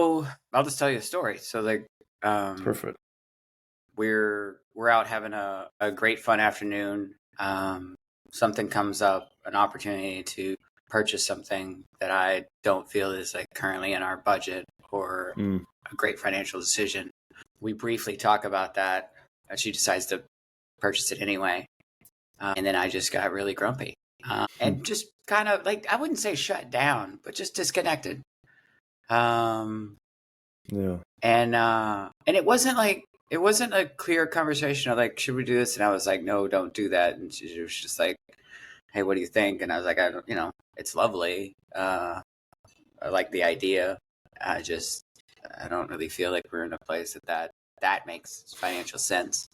Oh, I'll just tell you a story. So like, Perfect. we're out having a great fun afternoon. Something comes up, an opportunity to purchase something that I don't feel is like currently in our budget or a great financial decision. We briefly talk about that. She decides to purchase it anyway. And then I just got really grumpy and just kind of like, I wouldn't say shut down, but just disconnected. Yeah. And it wasn't a clear conversation of like, should we do this? And I was like, no, don't do that. And she was just like, hey, what do you think? And I was like, I don't, it's lovely. I like the idea. I don't really feel like we're in a place that makes financial sense.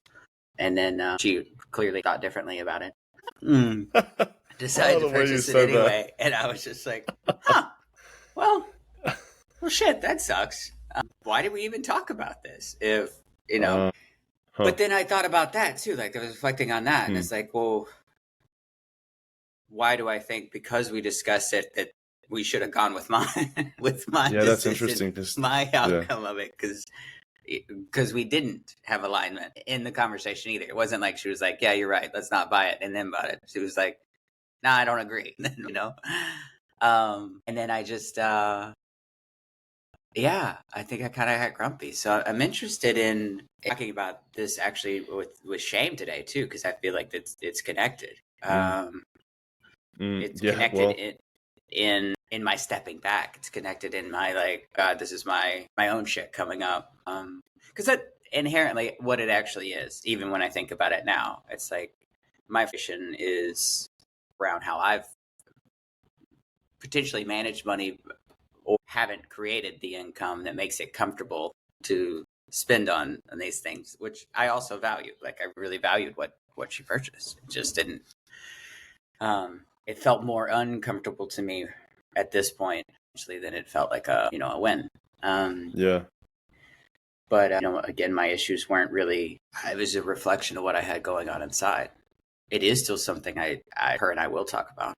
And then she clearly thought differently about it. Decided to purchase it anyway. And I was just like, well, shit, that sucks. Why did we even talk about this? If, but then I thought about that too. Like I was reflecting on that and it's like, well, why do I think because we discussed it that we should have gone with my yeah, that's interesting. My outcome of it because we didn't have alignment in the conversation either. It wasn't like she was like, yeah, you're right, let's not buy it and then bought it. She was like, nah, I don't agree. And then I just I think I kind of got grumpy. So I'm interested in talking about this actually with shame today too, because I feel like it's connected. It's connected in my stepping back. It's connected in my like, God, this is my own shit coming up. Because that inherently what it actually is. Even when I think about it now, it's like my vision is around how I've potentially managed money or haven't created the income that makes it comfortable to spend on these things, which I also value. Like I really valued what she purchased. It just didn't. It felt more uncomfortable to me at this point, actually, than it felt like a win. But again, my issues weren't really. It was a reflection of what I had going on inside. It is still something her and I will talk about.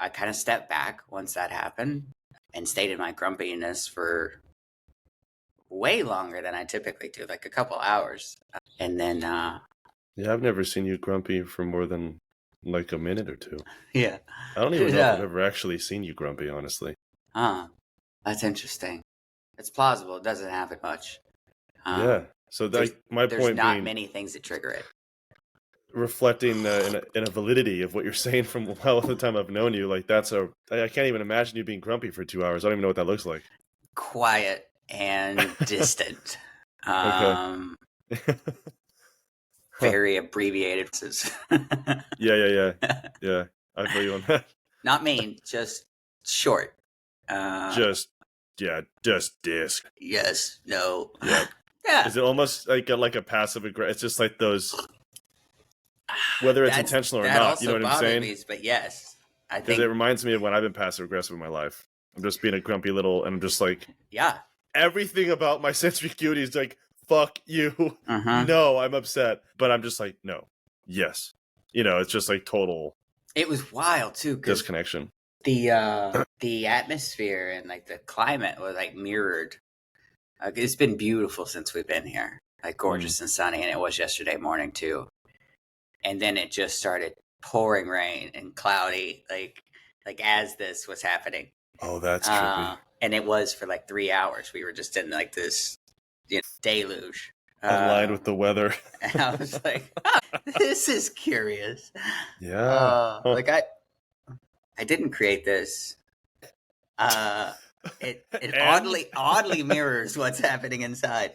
I kind of stepped back once that happened and stayed in my grumpiness for way longer than I typically do, like a couple hours. And then I've never seen you grumpy for more than like a minute or two. Yeah. I don't even know if I've ever actually seen you grumpy, honestly. That's interesting. It's plausible. It doesn't happen much. So my point being, there's not many things that trigger it. Reflecting in a validity of what you're saying from the time I've known you, like I can't even imagine you being grumpy for 2 hours. I don't even know what that looks like. Quiet and distant. Very abbreviated. Yeah. I feel you on that. Not mean, just short. Just disc. Yes. No. Yeah. Is it almost like a passive aggressive? It's just like those. Whether it's intentional or not, you know what I'm saying? Me, but yes, I think it reminds me of when I've been passive aggressive in my life. I'm just being a grumpy little, and I'm just like, everything about my sensory acuity is like, fuck you. No, I'm upset, but I'm just like, no, yes, it's just like total. It was wild too, disconnection. The atmosphere and like the climate was like mirrored. It's been beautiful since we've been here, like gorgeous and sunny, and it was yesterday morning too. And then it just started pouring rain and cloudy, like as this was happening. Oh, that's trippy. And it was for like 3 hours. We were just in like this deluge. Aligned with the weather. And I was like, this is curious. Yeah. Like I didn't create this. It oddly mirrors what's happening inside.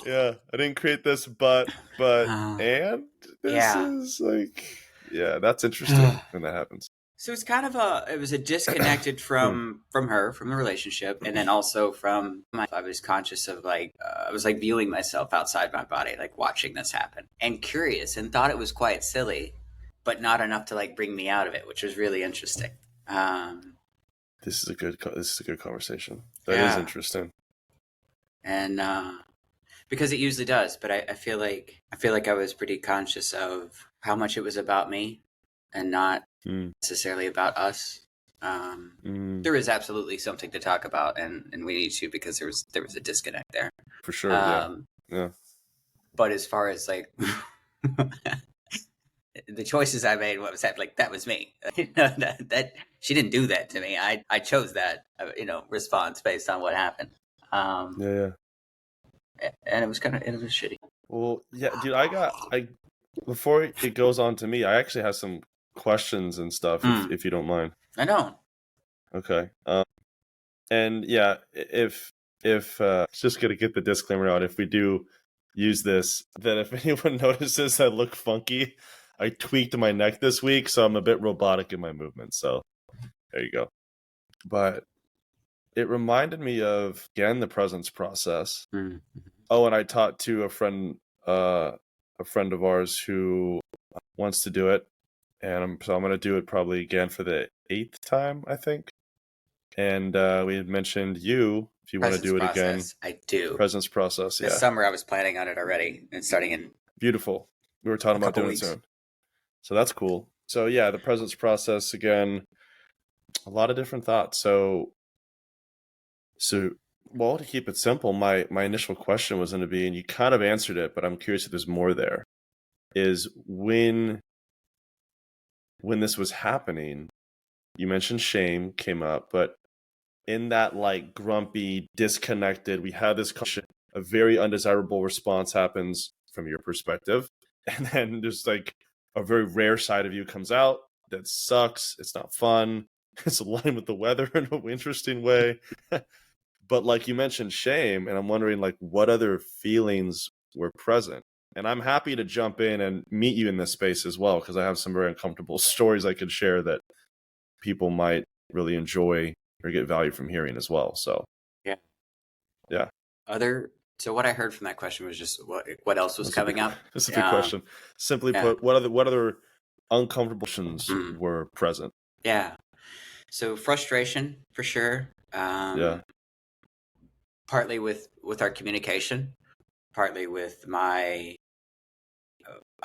Yeah, I didn't create this, but and this is like, that's interesting when that happens. So it's kind of it was a disconnected from her, from the relationship, and then also from I was conscious of like, I was like viewing myself outside my body, like watching this happen and curious and thought it was quite silly, but not enough to like bring me out of it, which was really interesting. This is a good conversation. That is interesting. And, because it usually does, but I feel like I was pretty conscious of how much it was about me and not necessarily about us. There is absolutely something to talk about, and we need to, because there was a disconnect there. For sure, yeah. But as far as like the choices I made, what was that? Like, that was me. that she didn't do that to me. I chose that, response based on what happened. Yeah. And it was shitty. Well, yeah, dude, before it goes on to me, I actually have some questions and stuff, if you don't mind. I don't. Okay. And yeah, if just gonna get the disclaimer out, if we do use this, that if anyone notices I look funky, I tweaked my neck this week, so I'm a bit robotic in my movements. So there you go. But it reminded me of, again, the presence process. Mm-hmm. Oh, and I taught to a friend of ours who wants to do it, and so I'm going to do it probably again for the 8th time, I think. And we had mentioned if you want to do it again. I do. Presence process, yeah. This summer I was planning on it already, and starting in beautiful. We were talking about doing it soon, so that's cool. So yeah, the presence process again. A lot of different thoughts. So well, to keep it simple, my initial question was going to be, and you kind of answered it, but I'm curious if there's more there, is when this was happening, you mentioned shame came up, but in that like grumpy, disconnected, we had this question, a very undesirable response happens from your perspective, and then there's like a very rare side of you comes out that sucks, it's not fun, it's aligned with the weather in an interesting way. But like you mentioned shame, and I'm wondering like what other feelings were present. And I'm happy to jump in and meet you in this space as well, because I have some very uncomfortable stories I could share that people might really enjoy or get value from hearing as well. So yeah. So what I heard from that question was just what else was coming up. That's a big question. Simply put, what other uncomfortable emotions were present? Yeah. So frustration for sure. Partly with our communication, partly with I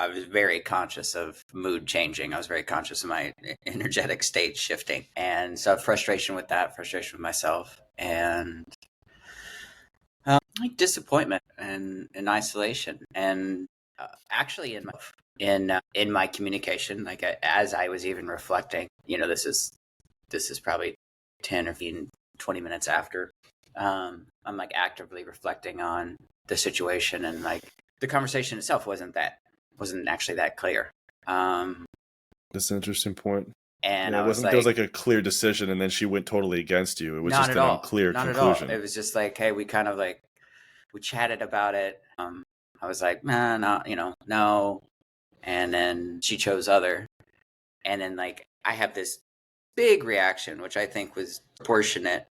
was very conscious of mood changing. I was very conscious of my energetic state shifting. And so frustration with that, frustration with myself, and like disappointment and isolation. And actually in my communication, like as I was even reflecting, this is probably 10 or 15, 20 minutes after, I'm like actively reflecting on the situation, and like the conversation itself wasn't actually that clear. That's an interesting point. And there was like a clear decision, and then she went totally against you. It was just an unclear conclusion. It was just like, hey, we kind of like we chatted about it. I was like, nah, no, and then she chose other, and then like I have this big reaction, which I think was proportionate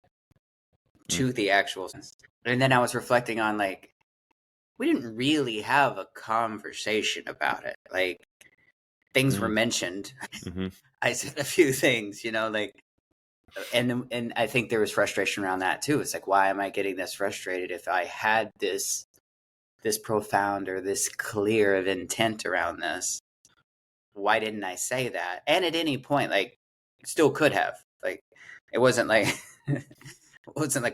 to the actual sense. And then I was reflecting on like, we didn't really have a conversation about it. Like things were mentioned. I said a few things, like, and I think there was frustration around that too. It's like, why am I getting this frustrated if I had this profound or this clear of intent around this? Why didn't I say that? And at any point, like, still could have. Like, it wasn't like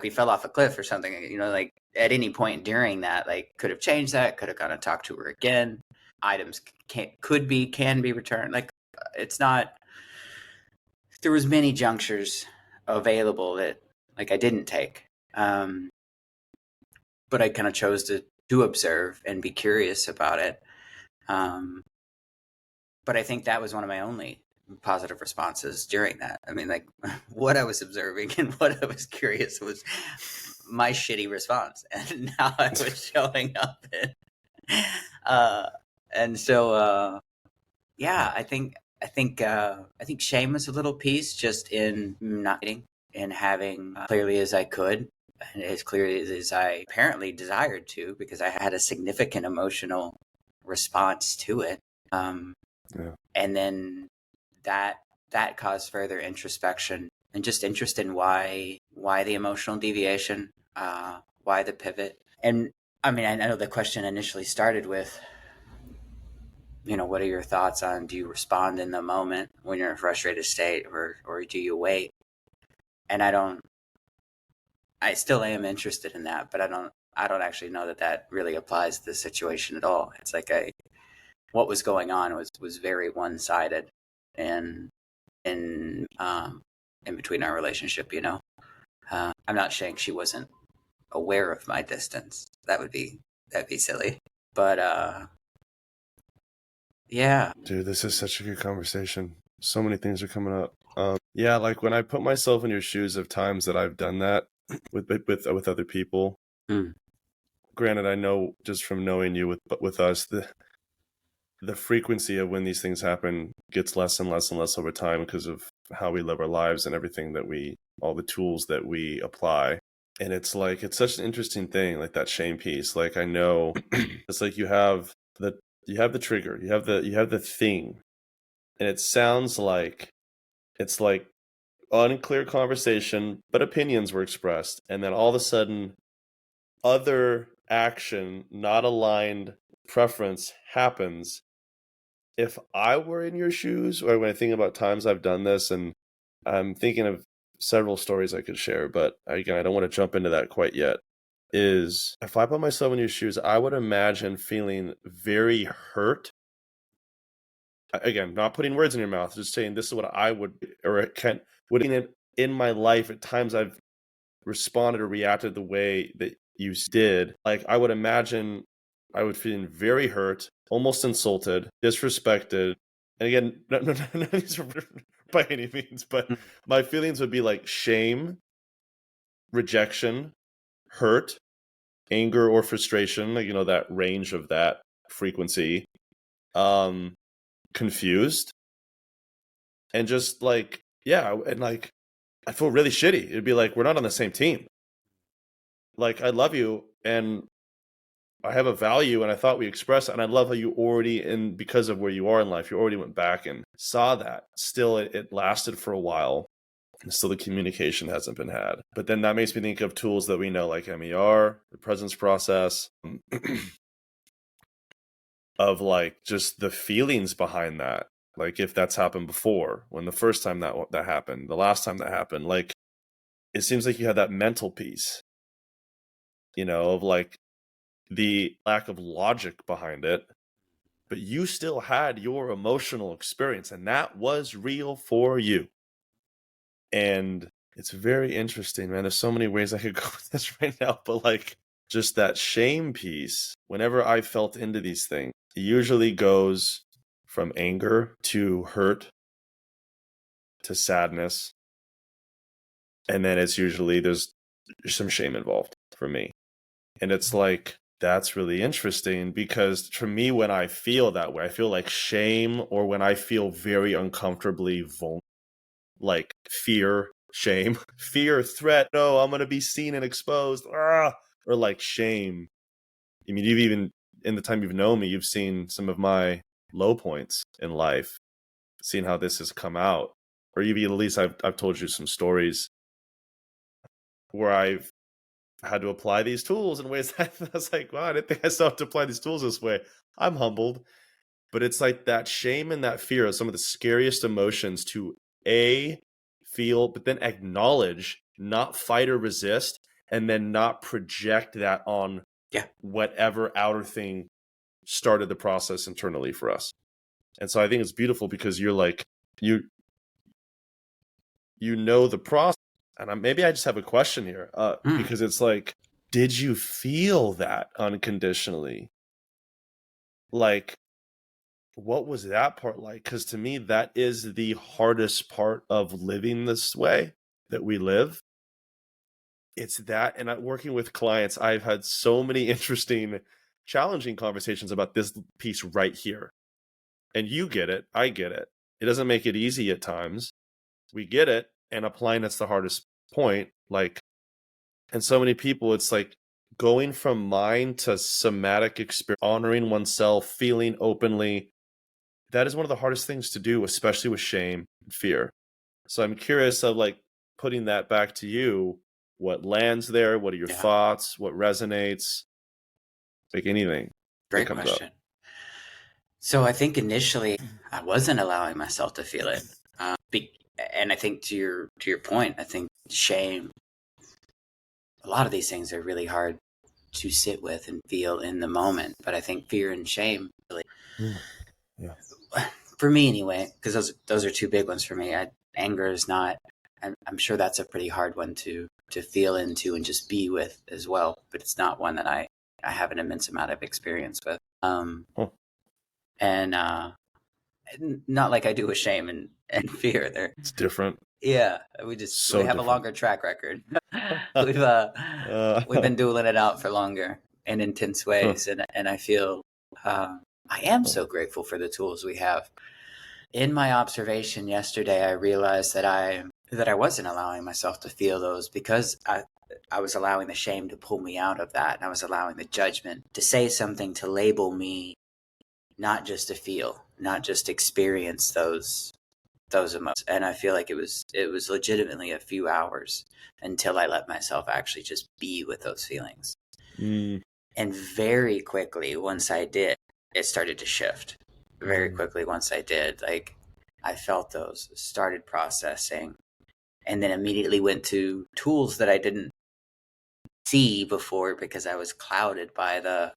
we fell off a cliff or something. Like at any point during that, like, could have changed that. Could have gone and talked to her again. Items can be returned. Like, it's not. There was many junctures available that like I didn't take, but I kind of chose to observe and be curious about it. But I think that was one of my only positive responses during that. I mean, like, what I was observing and what I was curious was my shitty response, and now I was showing up. And so, yeah, I think shame was a little piece, just in not getting and having clearly as I could, and as clearly as I apparently desired to, because I had a significant emotional response to it. And then that caused further introspection and just interest in why the emotional deviation, why the pivot. And I mean, I know the question initially started with, what are your thoughts on, do you respond in the moment when you're in a frustrated state, or do you wait? and I still am interested in that, but I don't actually know that really applies to the situation at all. It's like what was going on was very one sided, and in between our relationship, I'm not saying she wasn't aware of my distance. That'd be silly. But yeah. Dude, this is such a good conversation. So many things are coming up. Yeah, like when I put myself in your shoes of times that I've done that with other people. Granted, I know just from knowing you with us, the frequency of when these things happen gets less and less and less over time because of how we live our lives and everything that all the tools that we apply. And it's like, it's such an interesting thing, like that shame piece. Like, I know it's like you have the trigger, you have the thing, and it sounds like it's like unclear conversation, but opinions were expressed. And then all of a sudden, other action, not aligned preference happens. If I were in your shoes, or when I think about times I've done this, and I'm thinking of several stories I could share, but again, I don't want to jump into that quite yet, is if I put myself in your shoes, I would imagine feeling very hurt. Again, not putting words in your mouth, just saying this is what I would, or would in my life at times I've responded or reacted the way that you did. Like, I would imagine I would feel very hurt, almost insulted, disrespected. And again, none of these are by any means, but my feelings would be like shame, rejection, hurt, anger or frustration, like, that range of that frequency, confused, and just like, yeah, and like, I feel really shitty. It'd be like, we're not on the same team. Like, I love you and I have a value, and I thought we expressed it, and I love how you already, and because of where you are in life, you already went back and saw that. Still, it lasted for a while, and still the communication hasn't been had. But then that makes me think of tools that we know, like MER, the presence process, of like just the feelings behind that. Like, if that's happened before, when the first time that happened, the last time that happened, like, it seems like you have that mental piece, of like the lack of logic behind it, but you still had your emotional experience, and that was real for you. And it's very interesting, man. There's so many ways I could go with this right now, but like, just that shame piece, whenever I felt into these things, it usually goes from anger to hurt to sadness. And then it's usually there's some shame involved for me. And it's like, that's really interesting, because for me, when I feel that way, I feel like shame, or when I feel very uncomfortably vulnerable, like fear, shame, fear, threat, no, I'm going to be seen and exposed, or like shame. I mean, you've even, in the time you've known me, you've seen some of my low points in life, seen how this has come out, or even at least I've told you some stories where I've had to apply these tools in ways that I was like, wow, I didn't think I still have to apply these tools this way. I'm humbled. But it's like that shame and that fear are some of the scariest emotions to feel, but then acknowledge, not fight or resist, and then not project that on whatever outer thing started the process internally for us. And so I think it's beautiful, because you're like, you know the process. And maybe I just have a question here, because it's like, did you feel that unconditionally? Like, what was that part like? Because to me, that is the hardest part of living this way that we live. It's that, and working with clients, I've had so many interesting, challenging conversations about this piece right here. And you get it, I get it. It doesn't make it easy at times. We get it, and applying it's the hardest point. Like, and so many people, it's like going from mind to somatic experience, honoring oneself, feeling openly. That is one of the hardest things to do, especially with shame and fear. So I'm curious of like putting that back to you. What lands there? What are your thoughts? What resonates? Like anything. Great question. So I think initially I wasn't allowing myself to feel it. And I think to your point, I think shame. A lot of these things are really hard to sit with and feel in the moment. But I think fear and shame really, for me anyway, because those are two big ones for me. Anger is not. I'm sure that's a pretty hard one to feel into and just be with as well. But it's not one that I have an immense amount of experience with. And not like I do with shame and fear. It's different. Yeah, we have a longer track record. We've been dueling it out for longer in intense ways, and I feel I am so grateful for the tools we have. In my observation yesterday, I realized that I wasn't allowing myself to feel those because I was allowing the shame to pull me out of that, and I was allowing the judgment to say something, to label me, not just to feel, not just experience those emotions. And I feel like it was legitimately a few hours until I let myself actually just be with those feelings. And very quickly, once I did, it started to shift. Very quickly, once I did, like I felt those, started processing, and then immediately went to tools that I didn't see before because I was clouded by the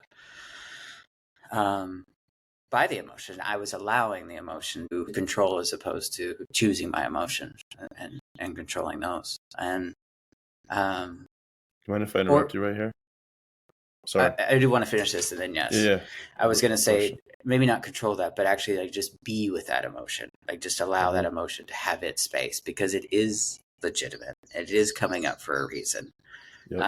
emotion. I was allowing the emotion to control as opposed to choosing my emotions and controlling those. And do you mind if I interrupt you right here? Sorry, I do want to finish this, and then yes. Yeah. I was going to say maybe not control that, but actually like just be with that emotion. Like just allow that emotion to have its space because it is legitimate. It is coming up for a reason. Yep.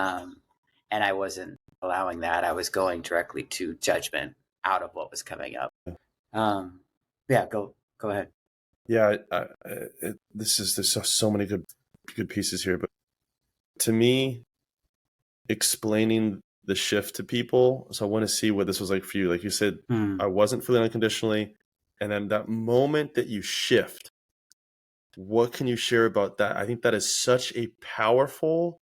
And I wasn't allowing that. I was going directly to judgment out of what was coming up. Yeah, go ahead. Yeah, there's so many good pieces here, but to me, explaining the shift to people. So I want to see what this was like for you. Like you said, I wasn't feeling unconditionally, and then that moment that you shift, what can you share about that? I think that is such a powerful,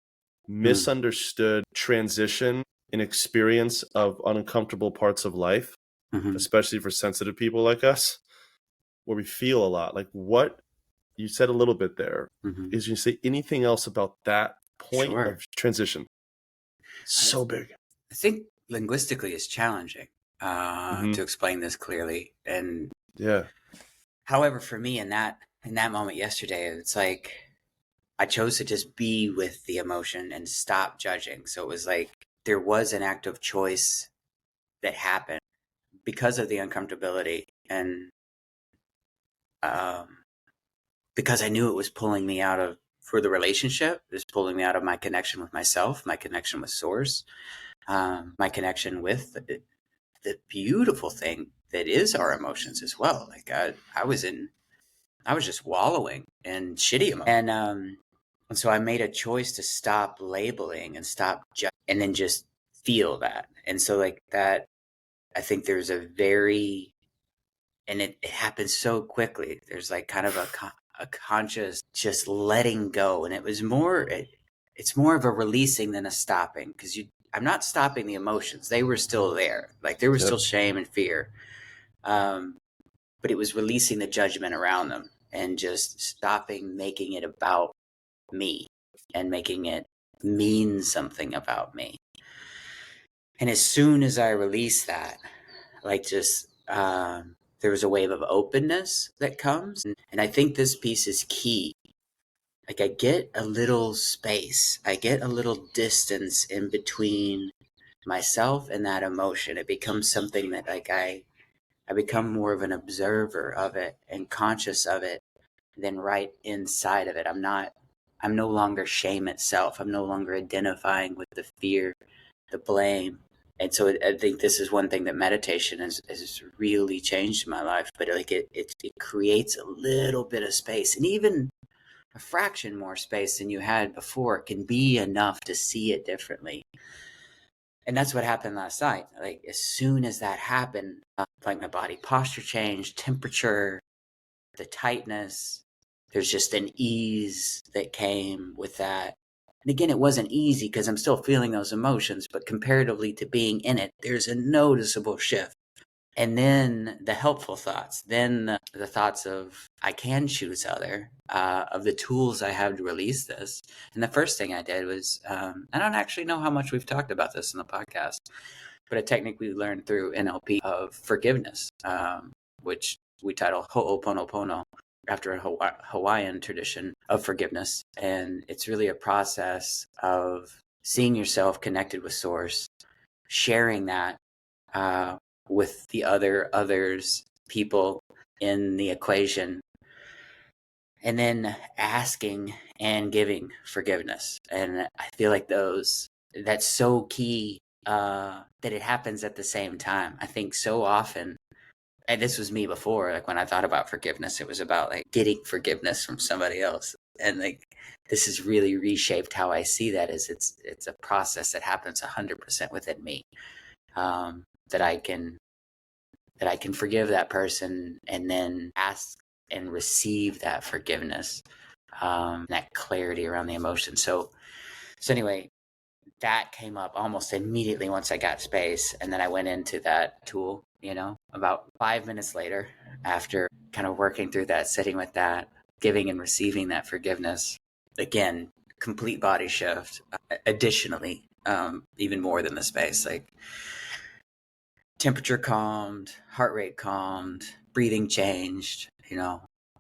misunderstood transition and experience of uncomfortable parts of life, especially for sensitive people like us, where we feel a lot. Like what you said a little bit there, is you say anything else about that point of transition? So big. I think linguistically it's challenging to explain this clearly. And however, for me in that moment yesterday, it's like I chose to just be with the emotion and stop judging. So it was like there was an act of choice that happened because of the uncomfortability and because I knew it was pulling me out of, for the relationship, it was pulling me out of my connection with myself, my connection with source, my connection with the beautiful thing that is our emotions as well. Like I was just wallowing in shitty emotions. And so I made a choice to stop labeling and stop and then just feel that. And so like that, I think there's a very, and it happens so quickly. There's like kind of a conscious just letting go. And it was more, it's more of a releasing than a stopping, because I'm not stopping the emotions. They were still there. Like there was still shame and fear. But it was releasing the judgment around them and just stopping making it about me and making it mean something about me. And as soon as I released that, like just, there was a wave of openness that comes. And I think this piece is key. Like I get a little space, I get a little distance in between myself and that emotion. It becomes something that like I become more of an observer of it and conscious of it than right inside of it. I'm no longer shame itself. I'm no longer identifying with the fear, the blame. And so I think this is one thing that meditation has really changed in my life. But like it creates a little bit of space, and even a fraction more space than you had before can be enough to see it differently. And that's what happened last night. Like as soon as that happened, like my body posture changed, temperature, the tightness, there's just an ease that came with that. And again, it wasn't easy because I'm still feeling those emotions, but comparatively to being in it, there's a noticeable shift. And then the helpful thoughts, then the thoughts of I can choose other, of the tools I have to release this. And the first thing I did was, I don't actually know how much we've talked about this in the podcast, but a technique we learned through NLP of forgiveness, which we title Ho'oponopono, after a Hawaiian tradition of forgiveness. And it's really a process of seeing yourself connected with source, sharing that with the others, people in the equation, and then asking and giving forgiveness. And I feel like that's so key, that it happens at the same time. I think so often, and this was me before, like when I thought about forgiveness, it was about like getting forgiveness from somebody else. And like, this has really reshaped how I see that, as it's a process that happens 100% within me. That I can forgive that person and then ask and receive that forgiveness, that clarity around the emotion. So anyway, that came up almost immediately once I got space, and then I went into that tool, about 5 minutes later, after kind of working through that, sitting with that, giving and receiving that forgiveness. Again, complete body shift. Additionally, even more than the space, like temperature calmed, heart rate calmed, breathing changed,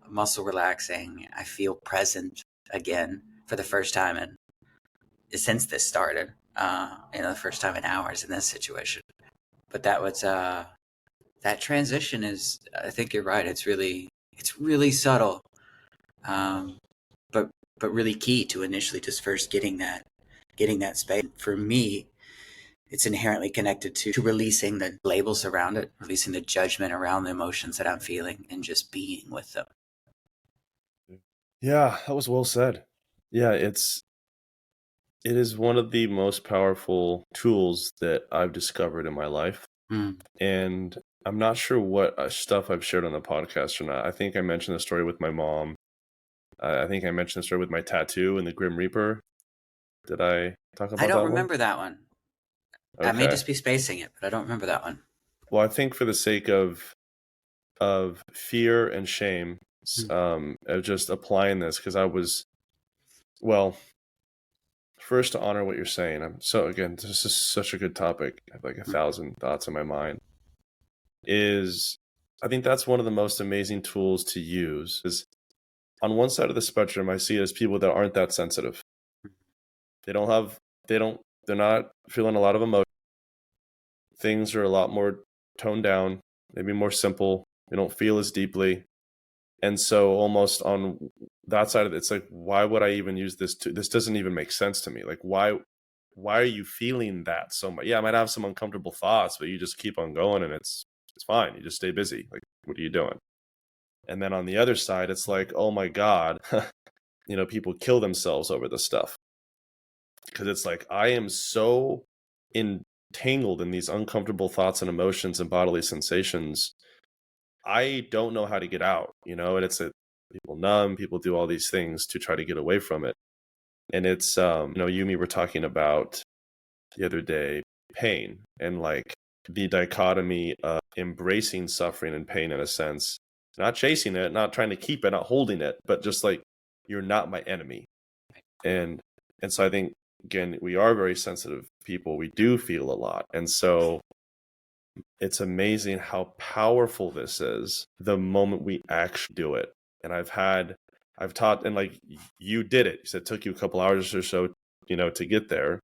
muscle relaxing. I feel present again for the first time since this started, the first time in hours in this situation. But that was, that transition is, I think you're right. It's really subtle, but really key to initially just first getting that space. For me, it's inherently connected to releasing the labels around it, releasing the judgment around the emotions that I'm feeling, and just being with them. Yeah, that was well said. Yeah, it is one of the most powerful tools that I've discovered in my life. And I'm not sure what stuff I've shared on the podcast or not. I think I mentioned the story with my mom. I think I mentioned the story with my tattoo and the Grim Reaper. Did I talk about that? I don't remember that one. Okay. I may just be spacing it, but I don't remember that one. Well, I think for the sake of fear and shame, of just applying this, because I was, first, to honor what you're saying. Again, this is such a good topic. I have like 1,000 thoughts in my mind. I think that's one of the most amazing tools to use. Is on one side of the spectrum, I see it as people that aren't that sensitive. They're not feeling a lot of emotion. Things are a lot more toned down, maybe more simple. They don't feel as deeply. And so almost on that side of it, it's like, why would I even use this? This doesn't even make sense to me. Like, why are you feeling that so much? Yeah, I might have some uncomfortable thoughts, but you just keep on going and it's fine. You just stay busy. Like, what are you doing? And then on the other side, it's like, oh my God, people kill themselves over this stuff. Because it's like, I am so entangled in these uncomfortable thoughts and emotions and bodily sensations. I don't know how to get out, and it's people numb, people do all these things to try to get away from it. And it's, you and me were talking about the other day, pain, and like the dichotomy of embracing suffering and pain in a sense, not chasing it, not trying to keep it, not holding it, but just like, you're not my enemy. And so I think, again, we are very sensitive people. We do feel a lot. And so it's amazing how powerful this is the moment we actually do it. And I've taught, and like you did it. You said it took you a couple hours or so, to get there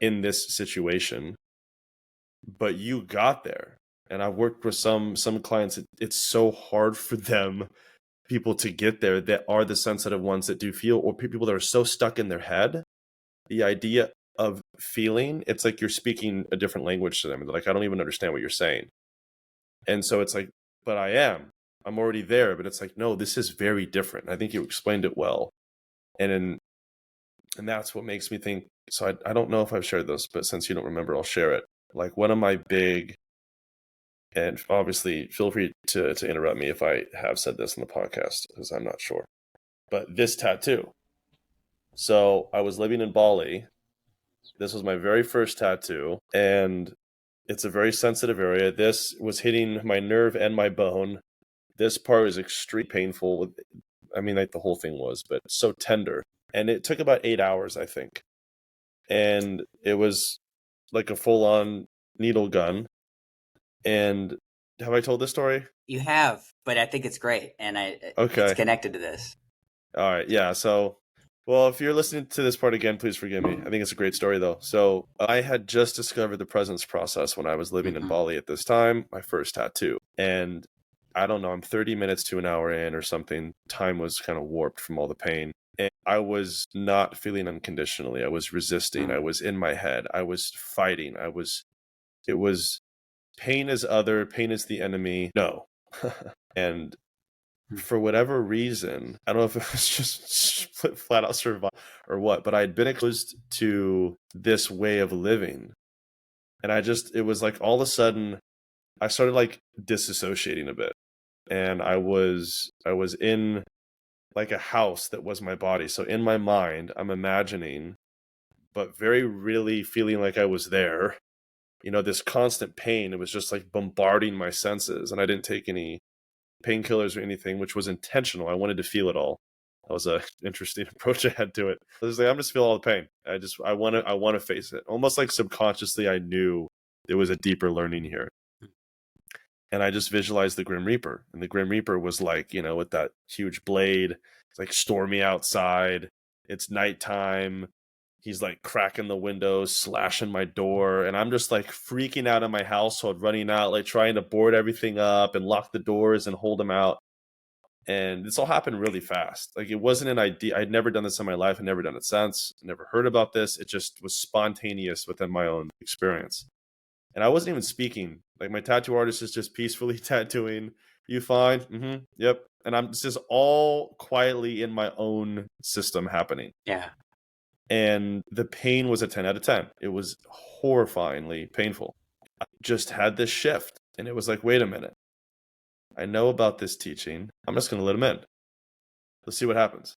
in this situation, but you got there. And I've worked with some clients. It's so hard for people to get there that are the sensitive ones that do feel, or people that are so stuck in their head. The idea of feeling, it's like you're speaking a different language to them. They're like, I don't even understand what you're saying. And so it's like, but I'm already there. But it's like, no, this is very different. I think you explained it well. And that's what makes me think. So I don't know if I've shared this, but since you don't remember, I'll share it. Like, one of my big, and obviously feel free to interrupt me if I have said this in the podcast, because I'm not sure, but this tattoo. So I was living in Bali. This was my very first tattoo. And It's a very sensitive area. This was hitting my nerve and my bone. This part is extremely painful. I mean, like the whole thing was, but so tender. And it took about 8 hours, I think. And it was like a full-on needle gun. And have I told this story? You have, but I think it's great, and Okay. it's connected to this. All right, yeah. So, well, if you're listening to this part again, please forgive me. I think it's a great story, though. So, I had just discovered the presence process when I was living in Bali at this time, my first tattoo. And I don't know, I'm 30 minutes to an hour in or something. Time was kind of warped from all the pain. And I was not feeling unconditionally. I was resisting. I was in my head. I was fighting. It was pain is other, pain is the enemy. No. And for whatever reason, I don't know if it was just flat out survival or what, but I'd been exposed to this way of living. And it was like all of a sudden I started like disassociating a bit. And I was in like a house that was my body. So in my mind, I'm imagining, but very really feeling like I was there. You know, this constant pain, it was just like bombarding my senses. And I didn't take any painkillers or anything, which was intentional. I wanted to feel it all. That was an interesting approach I had to it. I was like, I'm just feeling all the pain. I want to face it. Almost like subconsciously, I knew there was a deeper learning here. And I just visualized the Grim Reaper. And the Grim Reaper was like, you know, with that huge blade, it's like stormy outside. It's nighttime. He's like cracking the windows, slashing my door. And I'm just like freaking out in my household, running out, like trying to board everything up and lock the doors and hold him out. And this all happened really fast. Like it wasn't an idea. I'd never done this in my life. I'd never done it since. Never heard about this. It just was spontaneous within my own experience. And I wasn't even speaking. Like my tattoo artist is just peacefully tattooing. You fine? Mm-hmm. Yep. And I'm just all quietly in my own system happening. Yeah. And the pain was a 10 out of 10. It was horrifyingly painful. I just had this shift. And it was like, wait a minute. I know about this teaching. I'm just going to let him in. Let's see what happens.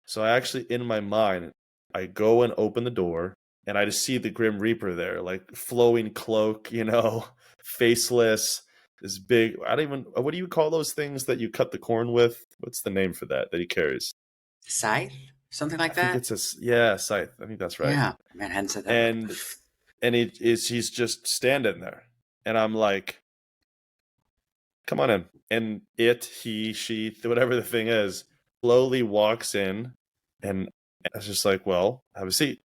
So I actually, in my mind, I go and open the door. And I just see the Grim Reaper there, like flowing cloak, you know, faceless, this big, what do you call those things that you cut the corn with? What's the name for that he carries? Scythe? Something like that? I think it's scythe. I think that's right. Yeah. Man, I hadn't said that. And he's just standing there. And I'm like, come on in. And he, she, whatever the thing is, slowly walks in. And I was just like, well, have a seat.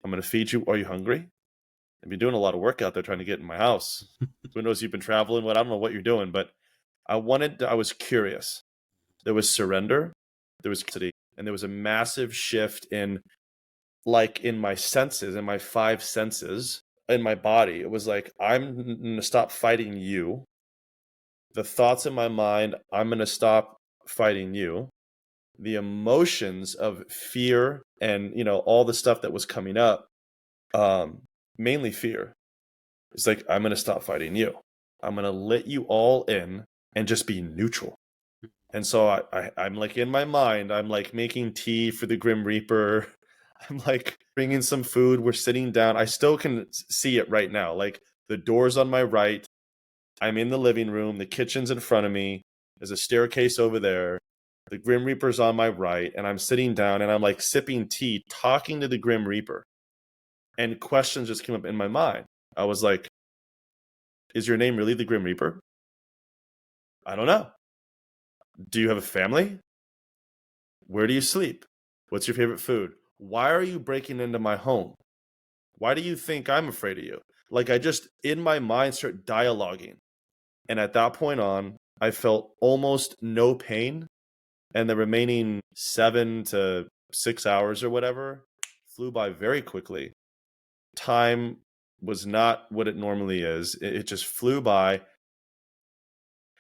I'm going to feed you. Are you hungry? I've been doing a lot of work out there trying to get in my house. Who knows, you've been traveling. I don't know what you're doing, but I was curious. There was surrender, there was curiosity, and there was a massive shift in my senses, in my 5 senses, in my body. It was like, I'm going to stop fighting you. The thoughts in my mind, I'm going to stop fighting you. The emotions of fear and, you know, all the stuff that was coming up, mainly fear. It's like, I'm going to stop fighting you. I'm going to let you all in and just be neutral. And so I'm like, in my mind, I'm like making tea for the Grim Reaper. I'm like bringing some food. We're sitting down. I still can see it right now. Like the door's on my right. I'm in the living room. The kitchen's in front of me. There's a staircase over there. The Grim Reaper's on my right. And I'm sitting down and I'm like sipping tea, talking to the Grim Reaper. And questions just came up in my mind. I was like, is your name really the Grim Reaper? I don't know. Do you have a family? Where do you sleep? What's your favorite food? Why are you breaking into my home? Why do you think I'm afraid of you? Like I just, in my mind, start dialoguing. And at that point on, I felt almost no pain. And the remaining 7 to 6 hours or whatever flew by very quickly. Time was not what it normally is. It just flew by.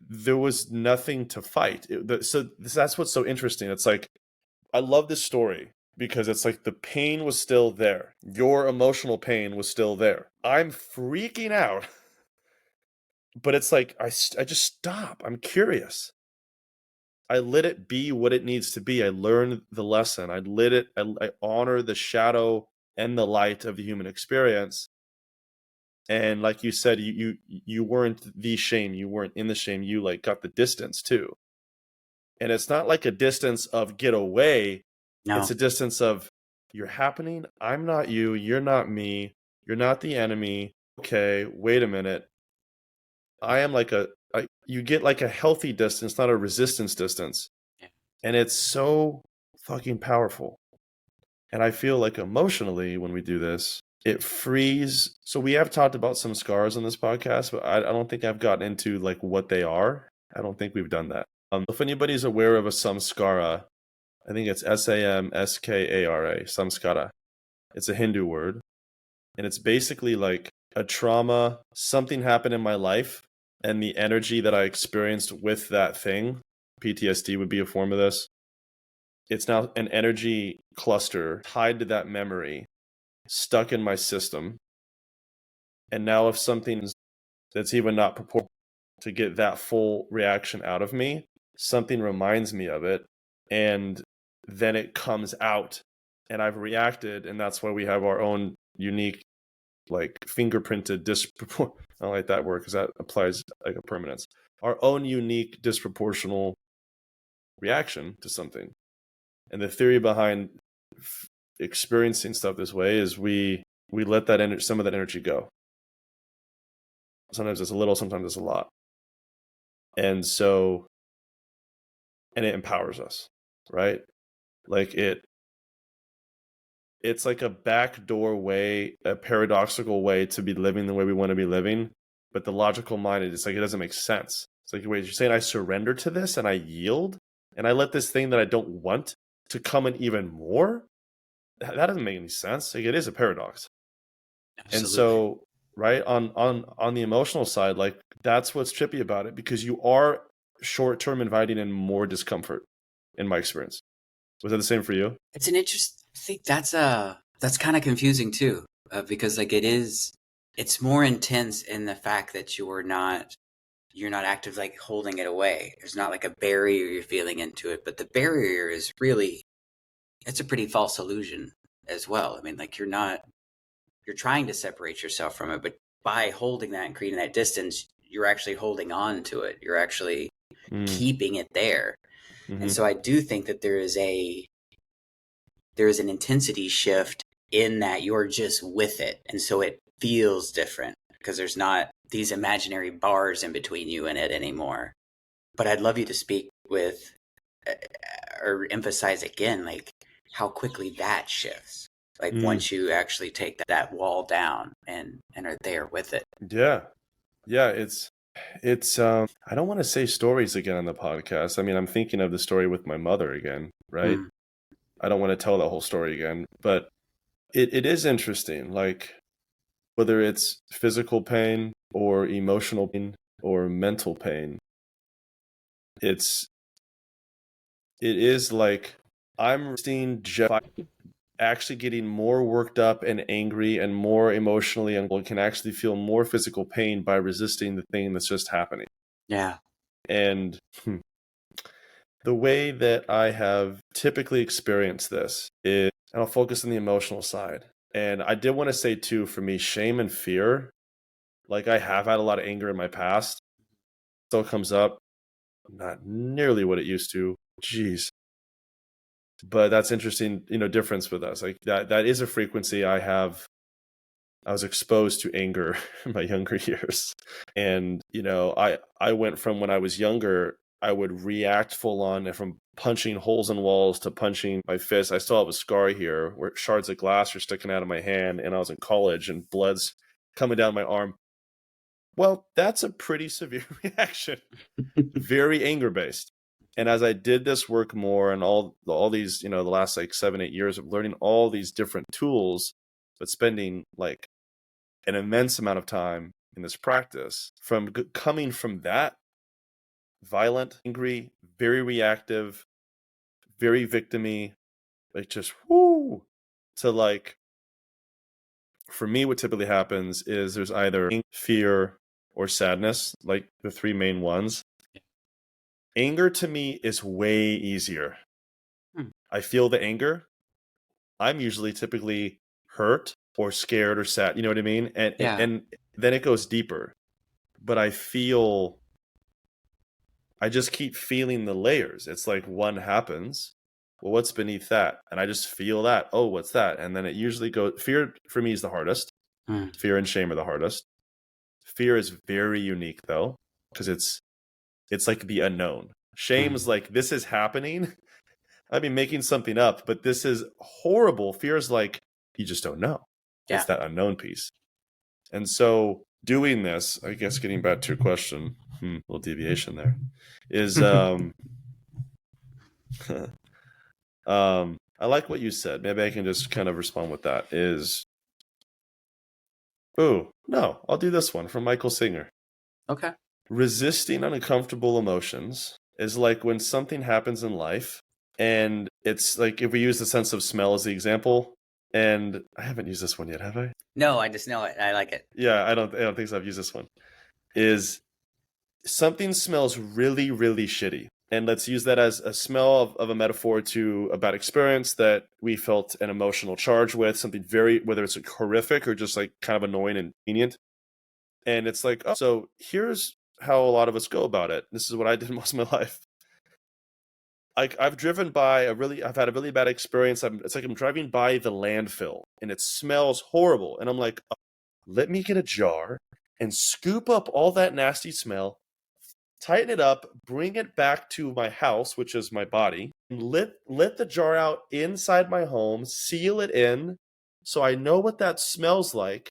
There was nothing to fight. So that's what's so interesting. It's like, I love this story because it's like the pain was still there. Your emotional pain was still there. I'm freaking out. But it's like, I just stop. I'm curious. I let it be what it needs to be. I learned the lesson. I honor the shadow and the light of the human experience. And like you said, you weren't the shame. You weren't in the shame. You like got the distance too. And it's not like a distance of get away. No. It's a distance of you're happening. I'm not you. You're not me. You're not the enemy. Okay, wait a minute. I am like you get like a healthy distance, not a resistance distance. Yeah. And it's so fucking powerful. And I feel like emotionally when we do this, it frees. So we have talked about some scars on this podcast, but I don't think I've gotten into like what they are. I don't think we've done that. If anybody's aware of a samskara, I think it's Samskara, samskara. It's a Hindu word. And it's basically like a trauma, something happened in my life, and the energy that I experienced with that thing, PTSD would be a form of this. It's now an energy cluster tied to that memory, stuck in my system. And now if something that's even not proportional to get that full reaction out of me, something reminds me of it, and then it comes out, and I've reacted, and that's why we have our own unique, like fingerprinted disproportional. I don't like that word because that applies like a permanence. Our own unique disproportional reaction to something. And the theory behind experiencing stuff this way is we let that some of that energy go. Sometimes it's a little, sometimes it's a lot. And it empowers us, right? Like it's like a backdoor way, a paradoxical way to be living the way we want to be living. But the logical mind, it's like, it doesn't make sense. It's like, wait, you're saying I surrender to this and I yield and I let this thing that I don't want to come in even more? That doesn't make any sense. Like, it is a paradox. Absolutely. And so, right, on the emotional side, like that's what's trippy about it, because you are short-term inviting in more discomfort, in my experience. Was that the same for you? It's an interest. I think that's kind of confusing too, because like it's more intense in the fact that you're not active, like holding it away. There's not like a barrier you're feeling into it, but the barrier is really, it's a pretty false illusion as well. I mean, like you're trying to separate yourself from it, but by holding that and creating that distance, you're actually holding on to it. You're actually keeping it there. Mm-hmm. And so I do think that there is an intensity shift in that you're just with it. And so it feels different because there's not these imaginary bars in between you and it anymore. But I'd love you to speak with or emphasize again, like how quickly that shifts. Like once you actually take that wall down and are there with it. Yeah. Yeah. It's I don't want to say stories again on the podcast. I mean, I'm thinking of the story with my mother again, right? I don't want to tell the whole story again, but it is interesting. Like whether it's physical pain or emotional pain or mental pain, it is like I'm seeing Jeff actually getting more worked up and angry and more emotionally, and can actually feel more physical pain by resisting the thing that's just happening. Yeah. And the way that I have typically experienced this is, and I'll focus on the emotional side. And I did want to say too, for me, shame and fear, like I have had a lot of anger in my past, still comes up, not nearly what it used to. Jeez. But that's interesting, difference with us. Like that is a frequency I was exposed to anger in my younger years. And, I went from when I was younger, I would react full on, from punching holes in walls to punching my fist. I still have a scar here where shards of glass are sticking out of my hand, and I was in college and blood's coming down my arm. Well, that's a pretty severe reaction. Very anger based. And as I did this work more and all these, the last like 7-8 years of learning all these different tools, but spending like an immense amount of time in this practice, from coming from that violent, angry, very reactive, very victim-y, like just whoo, to like, for me, what typically happens is there's either fear or sadness, like the three main ones. Anger to me is way easier. I feel the anger. I'm usually typically hurt or scared or sad. You know what I mean? And then it goes deeper. But I just keep feeling the layers. It's like one happens. Well, what's beneath that? And I just feel that. Oh, what's that? And then it usually goes. Fear for me is the hardest. Fear and shame are the hardest. Fear is very unique though, because it's like the unknown. Shame is like, this is happening. I've been making something up, but this is horrible. Fear is like, you just don't know. Yeah. It's that unknown piece. And so doing this, I guess getting back to your question, little deviation there, is I like what you said. Maybe I can just kind of respond with that is, oh, no, I'll do this one from Michael Singer. Okay. Resisting uncomfortable emotions is like when something happens in life, and it's like, if we use the sense of smell as the example, and I haven't used this one yet, have I? No, I just know it. I like it. Yeah, I don't think so. I've used this one. Is something smells really, really shitty. And let's use that as a smell of a metaphor to a bad experience that we felt an emotional charge with, something very, whether it's like horrific or just like kind of annoying and convenient. And it's like, oh, so here's how a lot of us go about it. This is what I did most of my life. I've driven by I've had a really bad experience. It's like I'm driving by the landfill and it smells horrible. And I'm like, oh, let me get a jar and scoop up all that nasty smell, tighten it up, bring it back to my house, which is my body, and let the jar out inside my home, seal it in so I know what that smells like.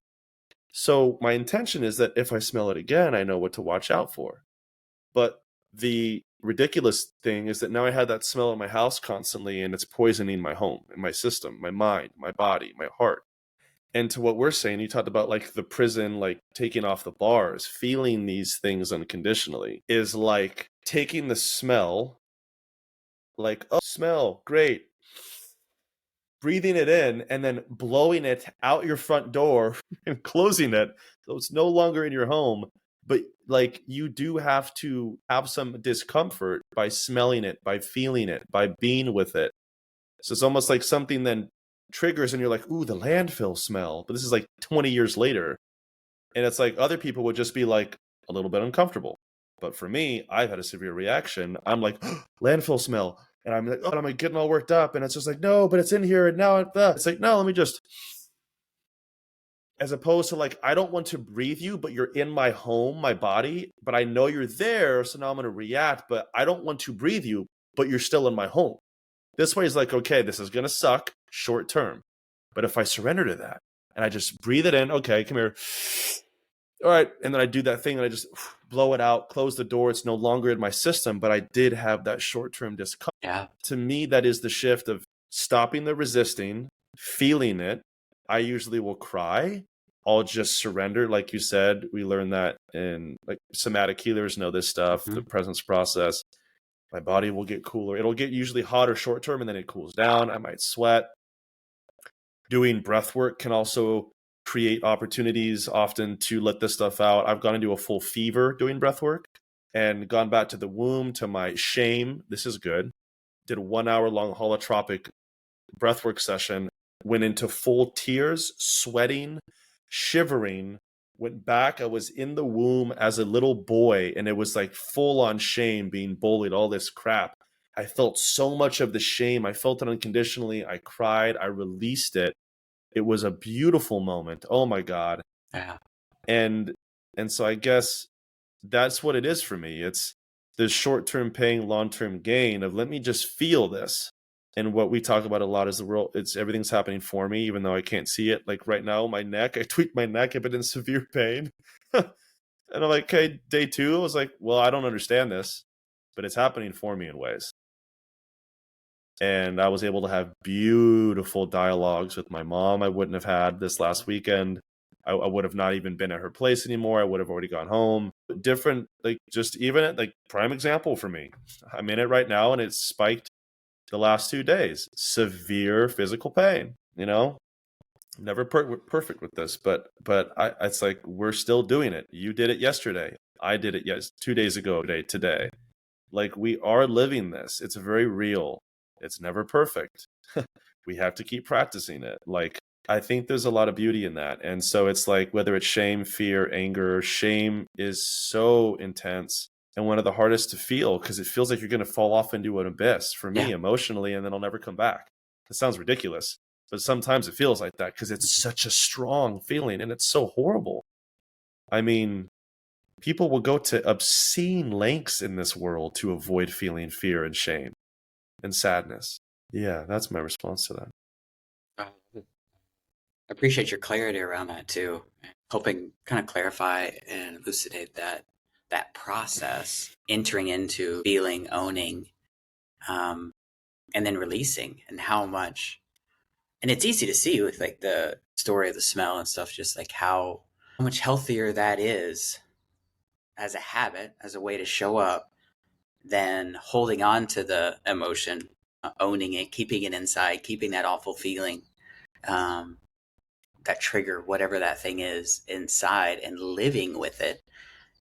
So my intention is that if I smell it again, I know what to watch out for. But the ridiculous thing is that now I have that smell in my house constantly, and it's poisoning my home and my system, my mind, my body, my heart. And to what we're saying, you talked about like the prison, like taking off the bars, feeling these things unconditionally is like taking the smell, like, oh, smell, great, breathing it in and then blowing it out your front door and closing it so it's no longer in your home. But like, you do have to have some discomfort by smelling it, by feeling it, by being with it. So it's almost like something then triggers and you're like, ooh, the landfill smell. But this is like 20 years later. And it's like other people would just be like a little bit uncomfortable. But for me, I've had a severe reaction. I'm like, oh, landfill smell. And I'm like, oh, I'm like getting all worked up. And it's just like, no, but it's in here. And now it's like, no, let me just, as opposed to like, I don't want to breathe you, but you're in my home, my body, but I know you're there. So now I'm going to react, but I don't want to breathe you, but you're still in my home. This way is like, okay, this is going to suck short term. But if I surrender to that and I just breathe it in, okay, come here. All right. And then I do that thing and I just blow it out, close the door. It's no longer in my system, but I did have that short-term discomfort. Yeah. To me, that is the shift of stopping the resisting, feeling it. I usually will cry. I'll just surrender. Like you said, we learned that in like somatic healers know this stuff, the presence process. My body will get cooler. It'll get usually hotter short term and then it cools down. I might sweat. Doing breath work can also create opportunities often to let this stuff out. I've gone into a full fever doing breath work and gone back to the womb, to my shame. This is good. Did a 1 hour long holotropic breathwork session, went into full tears, sweating, shivering, went back. I was in the womb as a little boy and it was like full on shame, being bullied, all this crap. I felt so much of the shame. I felt it unconditionally. I cried. I released it. It was a beautiful moment. Oh my God. Yeah. And so I guess that's what it is for me. It's the short-term pain, long-term gain of let me just feel this. And what we talk about a lot is the world, it's everything's happening for me, even though I can't see it. Like right now, my neck, I tweaked my neck, I've been in severe pain. And I'm like, okay, day 2, I was like, well, I don't understand this, but it's happening for me in ways. And I was able to have beautiful dialogues with my mom I wouldn't have had this last weekend. I would have not even been at her place anymore. I would have already gone home. Different, like just even like prime example for me. I'm in it right now and it's spiked the last 2 days. Severe physical pain, you know? Never perfect with this, but it's like we're still doing it. You did it yesterday. I did it 2 days ago, today. Like we are living this. It's very real. It's never perfect. We have to keep practicing it. Like I think there's a lot of beauty in that. And so it's like, whether it's shame, fear, anger, shame is so intense and one of the hardest to feel, because it feels like you're going to fall off into an abyss for me emotionally, and then I'll never come back. It sounds ridiculous, but sometimes it feels like that because it's such a strong feeling and it's so horrible. I mean, people will go to obscene lengths in this world to avoid feeling fear and shame and sadness. Yeah, that's my response to that. I appreciate your clarity around that too. Helping kind of clarify and elucidate that process, entering into feeling, owning, and then releasing, and how much. And it's easy to see with like the story of the smell and stuff, just like how much healthier that is as a habit, as a way to show up, than holding on to the emotion, owning it, keeping it inside, keeping that awful feeling, that trigger, whatever that thing is, inside, and living with it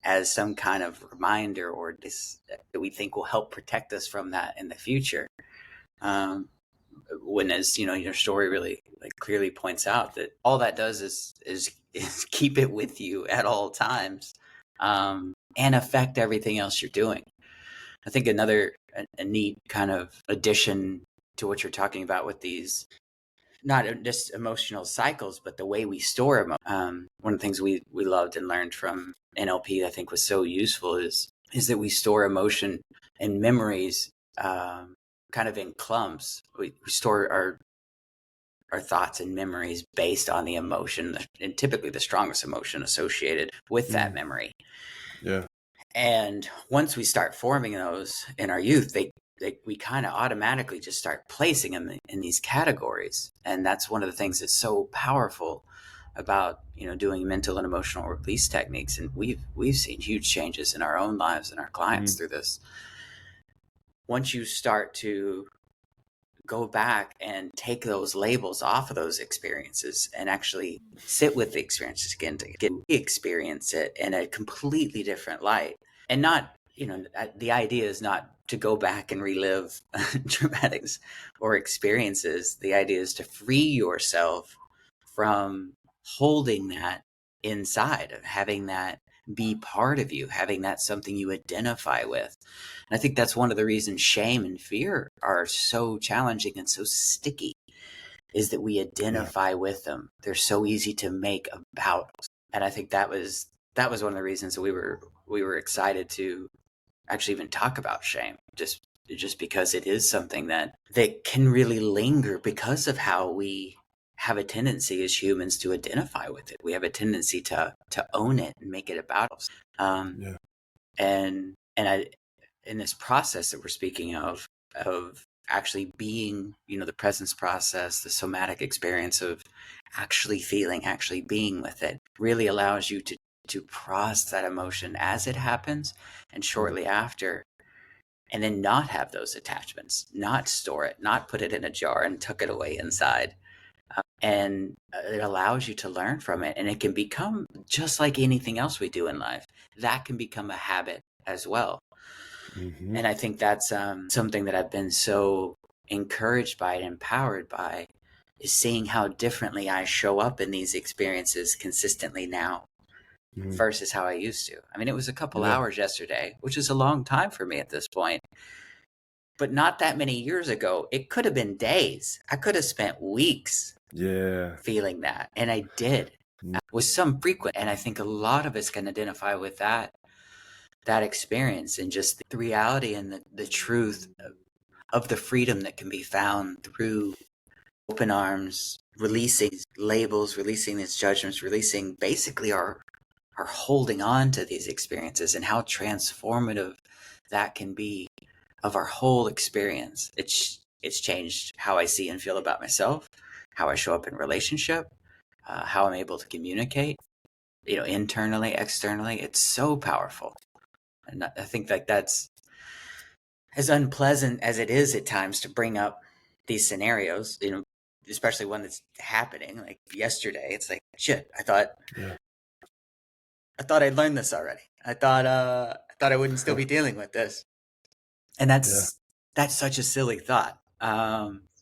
as some kind of reminder or that we think will help protect us from that in the future. When, as you know, your story really like clearly points out that all that does is keep it with you at all times, and affect everything else you're doing. I think another a neat kind of addition to what you're talking about with these, not just emotional cycles, but the way we store emotion. One of the things we loved and learned from NLP, I think, was so useful is that we store emotion and memories kind of in clumps. We store our thoughts and memories based on the emotion, and typically the strongest emotion associated with that memory. Yeah. And once we start forming those in our youth, we kind of automatically just start placing them in these categories. And that's one of the things that's so powerful about, you know, doing mental and emotional release techniques. And we've seen huge changes in our own lives and our clients through this. Once you start to go back and take those labels off of those experiences and actually sit with the experiences again to experience it in a completely different light. And not, you know, the idea is not to go back and relive traumatics or experiences. The idea is to free yourself from holding that inside, of having that be part of you, having that something you identify with. And I think that's one of the reasons shame and fear are so challenging and so sticky, is that we identify with them. They're so easy to make about us. And I think that was one of the reasons that we were excited to actually even talk about shame, just because it is something that can really linger because of how we have a tendency as humans to identify with it. We have a tendency to own it and make it about us. And I, in this process that we're speaking of actually being, you know, the presence process, the somatic experience of actually feeling, actually being with it, really allows you to process that emotion as it happens and shortly after, and then not have those attachments, not store it, not put it in a jar and tuck it away inside. And it allows you to learn from it. And it can become, just like anything else we do in life, that can become a habit as well. And I think that's something that I've been so encouraged by and empowered by, is seeing how differently I show up in these experiences consistently now versus how I used to. I mean, it was a couple hours yesterday, which is a long time for me at this point. But not that many years ago, it could have been days. I could have spent weeks feeling that. And I did with some frequent. And I think a lot of us can identify with that experience, and just the reality and the truth of the freedom that can be found through open arms, releasing labels, releasing these judgments, releasing basically our holding on to these experiences, and how transformative that can be of our whole experience. It's changed how I see and feel about myself, how I show up in relationship, how I'm able to communicate, you know, internally, externally. It's so powerful. And I think like that's, as unpleasant as it is at times to bring up these scenarios, you know, especially one that's happening like yesterday. It's like, shit, I thought I'd learned this already. I thought I wouldn't still be dealing with this. And that's such a silly thought.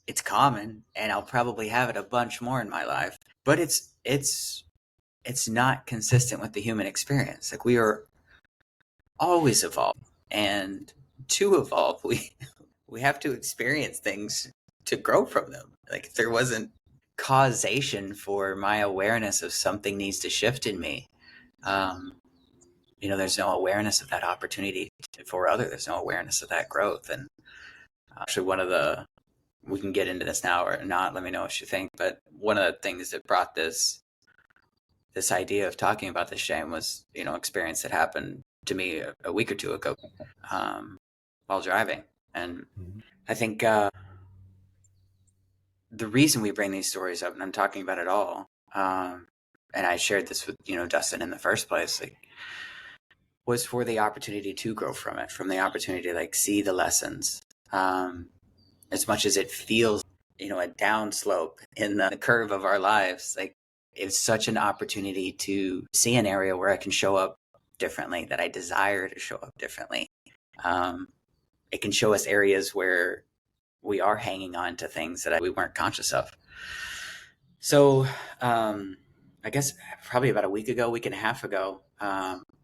it's common, and I'll probably have it a bunch more in my life, but it's not consistent with the human experience. Like, we are always evolving, and to evolve, we have to experience things to grow from them. Like, if there wasn't causation for my awareness of something needs to shift in me, there's no awareness of that opportunity there's no awareness of that growth. And actually, we can get into this now or not, let me know what you think, but one of the things that brought this idea of talking about this shame was, experience that happened to me a week or two ago, while driving. And I think the reason we bring these stories up, and I'm talking about it all, and I shared this with, Dustin in the first place, like, was for the opportunity to grow from the opportunity to see the lessons. As much as it feels, a downslope in the curve of our lives, like, it's such an opportunity to see an area where I can show up differently, that I desire to show up differently. It can show us areas where we are hanging on to things that we weren't conscious of. So I guess probably about a week and a half ago,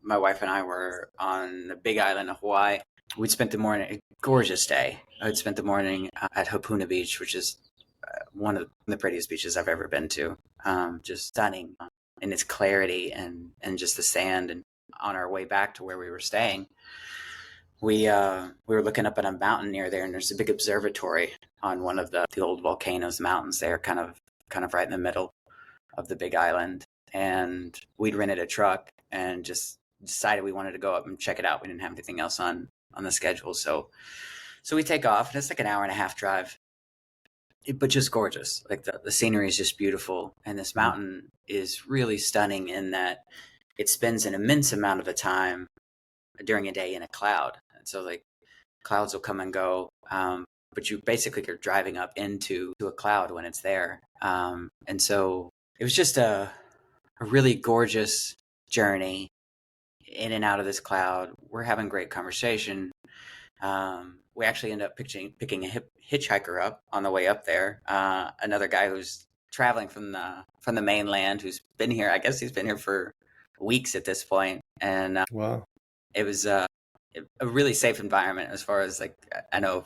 my wife and I were on the big island of Hawaii. We'd spent the morning, a gorgeous day. I'd spent the morning at Hapuna Beach, which is one of the prettiest beaches I've ever been to. Just stunning in its clarity and just the sand. And on our way back to where we were staying, we were looking up at a mountain near there, and there's a big observatory on one of the old volcanoes mountains there, kind of right in the middle of the big island. And we'd rented a truck and just decided we wanted to go up and check it out. We didn't have anything else on the schedule. So we take off, and it's like an hour and a half drive, but just gorgeous. Like, the scenery is just beautiful. And this mountain is really stunning in that it spends an immense amount of the time during a day in a cloud. And so, like, clouds will come and go, but you basically are driving up into a cloud when it's there. And so it was just a really gorgeous journey in and out of this cloud. We're having great conversation. We actually end up picking a hitchhiker up on the way up there. Another guy who's traveling from the mainland, who's been here. I guess he's been here for weeks at this point. And wow, it was a really safe environment, as far as, like, I know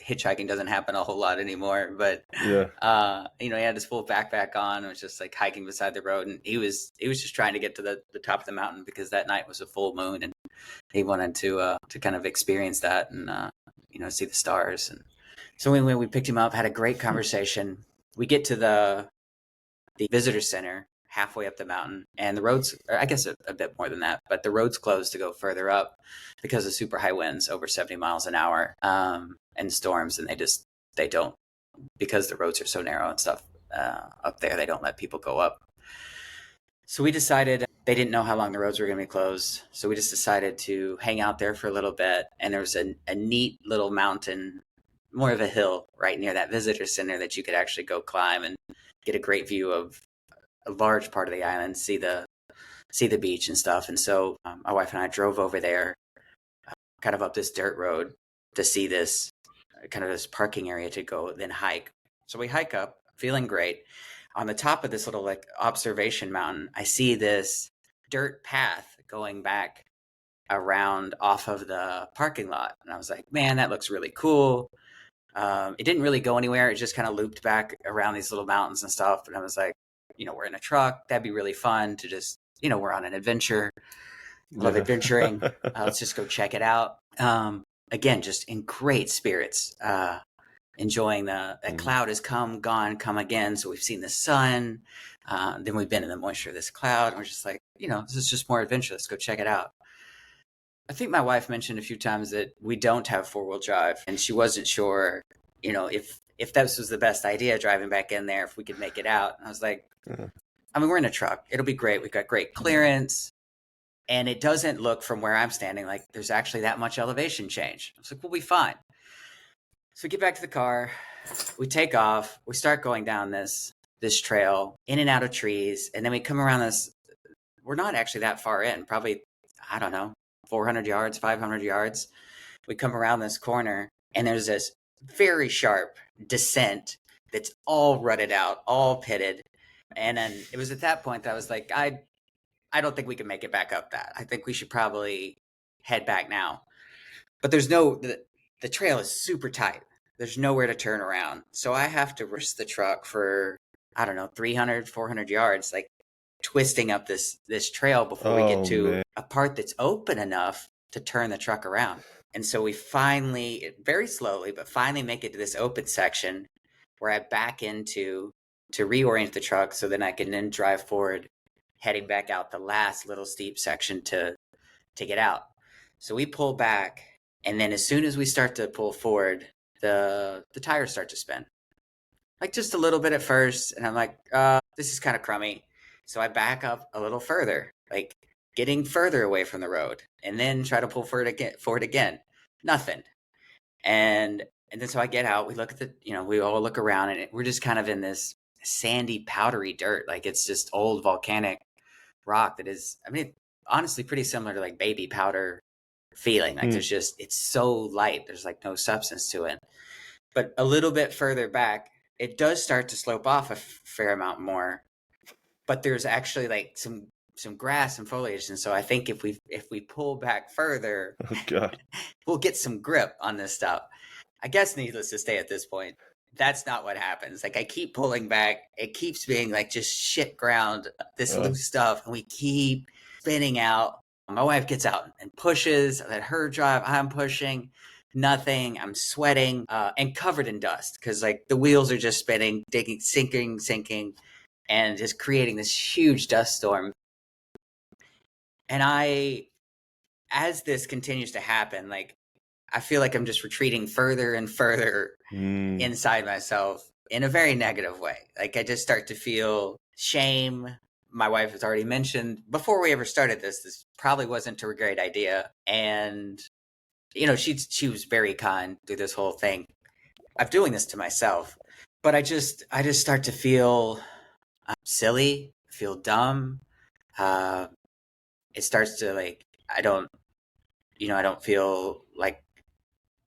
hitchhiking doesn't happen a whole lot anymore, but yeah. he had his full backpack on and was just like hiking beside the road, and he was just trying to get to the top of the mountain because that night was a full moon, and he wanted to kind of experience that and see the stars. And so when we picked him up, had a great conversation. We get to the visitor center halfway up the mountain, and the roads, I guess a bit more than that, but the road's closed to go further up because of super high winds, over 70 miles an hour, and storms. And they don't, because the roads are so narrow and stuff up there, they don't let people go up. So we decided, they didn't know how long the roads were going to be closed, so we just decided to hang out there for a little bit. And there was a neat little mountain, more of a hill, right near that visitor center that you could actually go climb and get a great view of a large part of the island, see the beach and stuff. And so my wife and I drove over there, kind of up this dirt road, to see this kind of this parking area to go, then hike. So we hike up, feeling great. On the top of this little, like, observation mountain, I see this dirt path going back around off of the parking lot. And I was like, man, that looks really cool. It didn't really go anywhere. It just kind of looped back around these little mountains and stuff. And I was like, we're in a truck. That'd be really fun to just, we're on an adventure. Love adventuring. Let's just go check it out. Again, just in great spirits, enjoying that cloud has come, gone, come again. So we've seen the sun. Then we've been in the moisture of this cloud. And we're just like, this is just more adventure. Let's go check it out. I think my wife mentioned a few times that we don't have 4-wheel drive, and she wasn't sure, if this was the best idea, driving back in there, if we could make it out. And I was like, we're in a truck. It'll be great. We've got great clearance. And it doesn't look, from where I'm standing, like there's actually that much elevation change. I was like, we'll be fine. So we get back to the car. We take off. We start going down this trail, in and out of trees. And then we come around this. We're not actually that far in, probably, I don't know, 400 yards, 500 yards. We come around this corner, and there's this very sharp descent that's all rutted out, all pitted. And then it was at that point that I was like, I don't think we can make it back up that. I think we should probably head back now. But there's the trail is super tight. There's nowhere to turn around. So I have to risk the truck for, I don't know, 300, 400 yards, like twisting up this trail before we get to a part that's open enough to turn the truck around. And so we finally, very slowly, but finally make it to this open section where I back into to reorient the truck so then I can then drive forward, heading back out the last little steep section to get out. So we pull back, and then as soon as we start to pull forward, the tires start to spin. Like just a little bit at first, and I'm like, this is kind of crummy. So I back up a little further, like getting further away from the road, and then try to pull forward again. Nothing. And then so I get out, we look at we all look around, and we're just kind of in this sandy, powdery dirt. Like it's just old volcanic rock that is, I mean, honestly pretty similar to like baby powder feeling. Like there's just, it's so light. There's like no substance to it. But a little bit further back, it does start to slope off a fair amount more. But there's actually like some grass and foliage. And so I think if we pull back further, we'll get some grip on this stuff. I guess needless to say at this point, that's not what happens. Like I keep pulling back. It keeps being like just shit ground, this loose stuff. And we keep spinning out. My wife gets out and pushes. I let her drive. I'm pushing. Nothing. I'm sweating and covered in dust because like the wheels are just spinning, digging, sinking, and just creating this huge dust storm. And as this continues to happen, like I feel like I'm just retreating further and further inside myself in a very negative way. Like I just start to feel shame. My wife has already mentioned before we ever started this probably wasn't a great idea. And, she was very kind through this whole thing. I'm doing this to myself, but I just start to feel silly, feel dumb. It starts to like, I don't feel like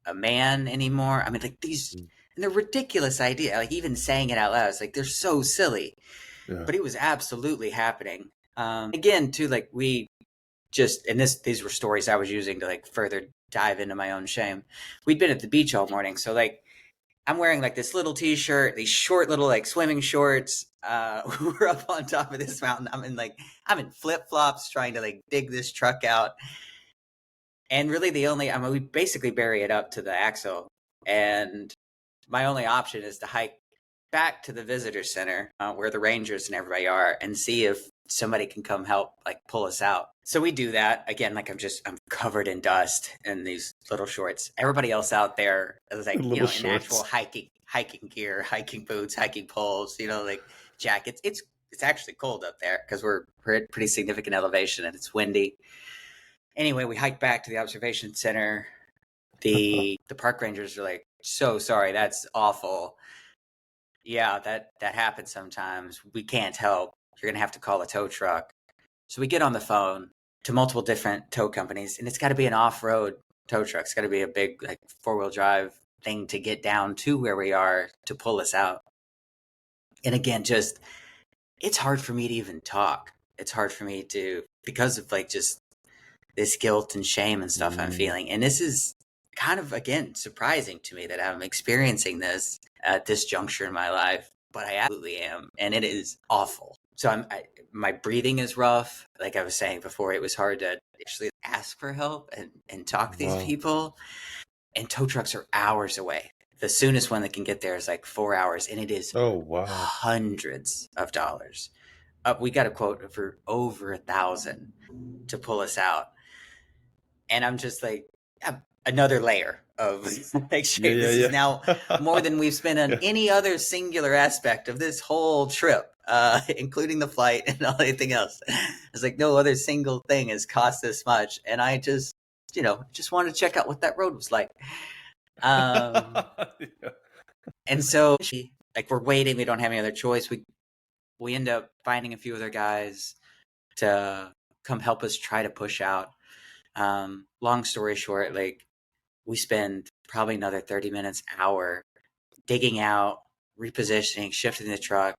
a man anymore. I mean, like these, and they're ridiculous idea. Like even saying it out loud, it's like they're so silly. Yeah. But it was absolutely happening. Again, too, like we just, and these were stories I was using to like further dive into my own shame. We'd been at the beach all morning, so like I'm wearing like this little t-shirt, these short little like swimming shorts. We're up on top of this mountain. I'm in flip-flops trying to like dig this truck out. And really we basically bury it up to the axle. And my only option is to hike back to the visitor center where the rangers and everybody are and see if somebody can come help like pull us out. So we do that again. Like I'm covered in dust in these little shorts. Everybody else out there is like, in actual hiking gear, hiking boots, hiking poles, like jackets. It's actually cold up there because we're at pretty significant elevation and it's windy. Anyway, we hike back to the observation center. The park rangers are like, so sorry, that's awful. Yeah, that happens sometimes. We can't help. You're going to have to call a tow truck. So we get on the phone to multiple different tow companies, and it's got to be an off-road tow truck. It's got to be a big like four-wheel drive thing to get down to where we are to pull us out. And again, just it's hard for me to even talk. It's hard for me to, because of like just this guilt and shame and stuff I'm feeling. And this is kind of, again, surprising to me that I'm experiencing this at this juncture in my life, but I absolutely am. And it is awful. So my breathing is rough. Like I was saying before, it was hard to actually ask for help and talk to these people. And tow trucks are hours away. The soonest one that can get there is like 4 hours, and it is hundreds of dollars. We got a quote for over $1,000 to pull us out. And I'm just like, another layer of like, this is now more than we've spent on any other singular aspect of this whole trip, including the flight and everything else. It's like no other single thing has cost this much. And I just, just wanted to check out what that road was like. And so like we're waiting. We don't have any other choice. We end up finding a few other guys to come help us try to push out. Long story short, like we spend probably another 30 minutes, hour, digging out, repositioning, shifting the truck,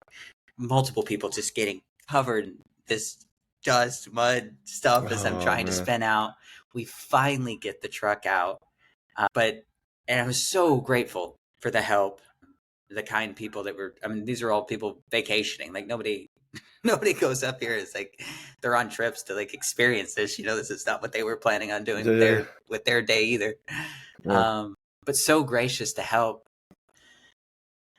multiple people just getting covered in this dust, mud stuff as I'm trying to spin out. We finally get the truck out. And I was so grateful for the help, the kind people that were, I mean, these are all people vacationing. Like nobody goes up here as like they're on trips to like experience this. This is not what they were planning on doing with their day either. Yeah. But so gracious to help.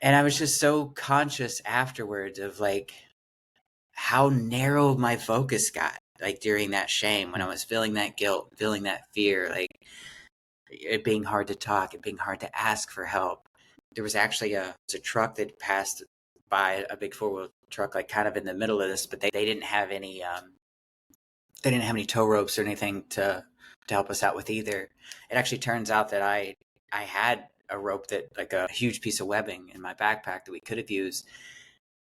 And I was just so conscious afterwards of like how narrow my focus got, like during that shame, when I was feeling that guilt, feeling that fear, like it being hard to talk, it being hard to ask for help. There was actually a truck that passed by, a big 4-wheel truck, like kind of in the middle of this, but they didn't have any tow ropes or anything to help us out with either. It actually turns out that I had a rope, that like a huge piece of webbing in my backpack that we could have used,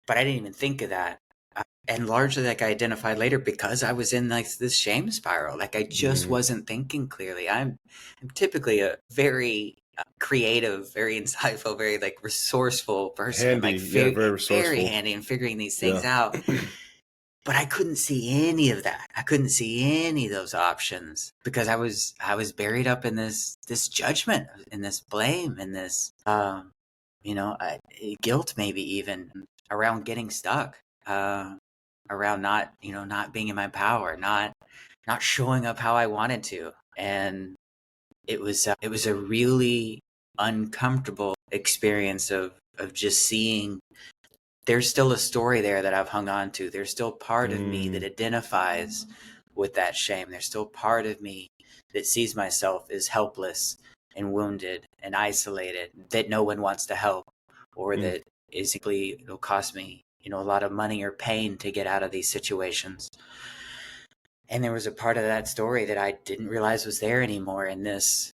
but I didn't even think of that. And largely, like, I identified later, because I was in like this shame spiral. Like I just wasn't thinking clearly. I'm typically a very creative, very insightful, very like resourceful person. Handy, like very resourceful, very handy in figuring these things out. But I couldn't see any of that. I couldn't see any of those options because I was buried up in this judgment, in this blame, in this guilt, maybe even around getting stuck, around not being in my power, not showing up how I wanted to. And it was a really uncomfortable experience of just seeing there's still a story there that I've hung on to. There's still part of me that identifies with that shame. There's still part of me that sees myself as helpless and wounded and isolated, that no one wants to help, or that is simply, it'll cost me, a lot of money or pain to get out of these situations. And there was a part of that story that I didn't realize was there anymore. And this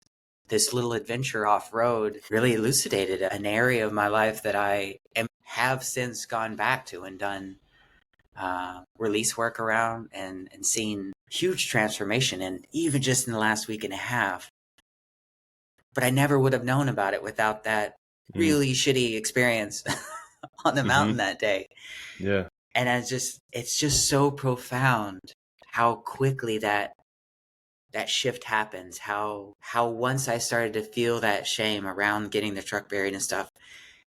little adventure off-road really elucidated an area of my life that I have since gone back to and done release work around, and seen huge transformation in, even just in the last week and a half. But I never would have known about it without that really shitty experience on the mountain that day. Yeah. And it's just so profound how quickly that shift happens, how once I started to feel that shame around getting the truck buried and stuff,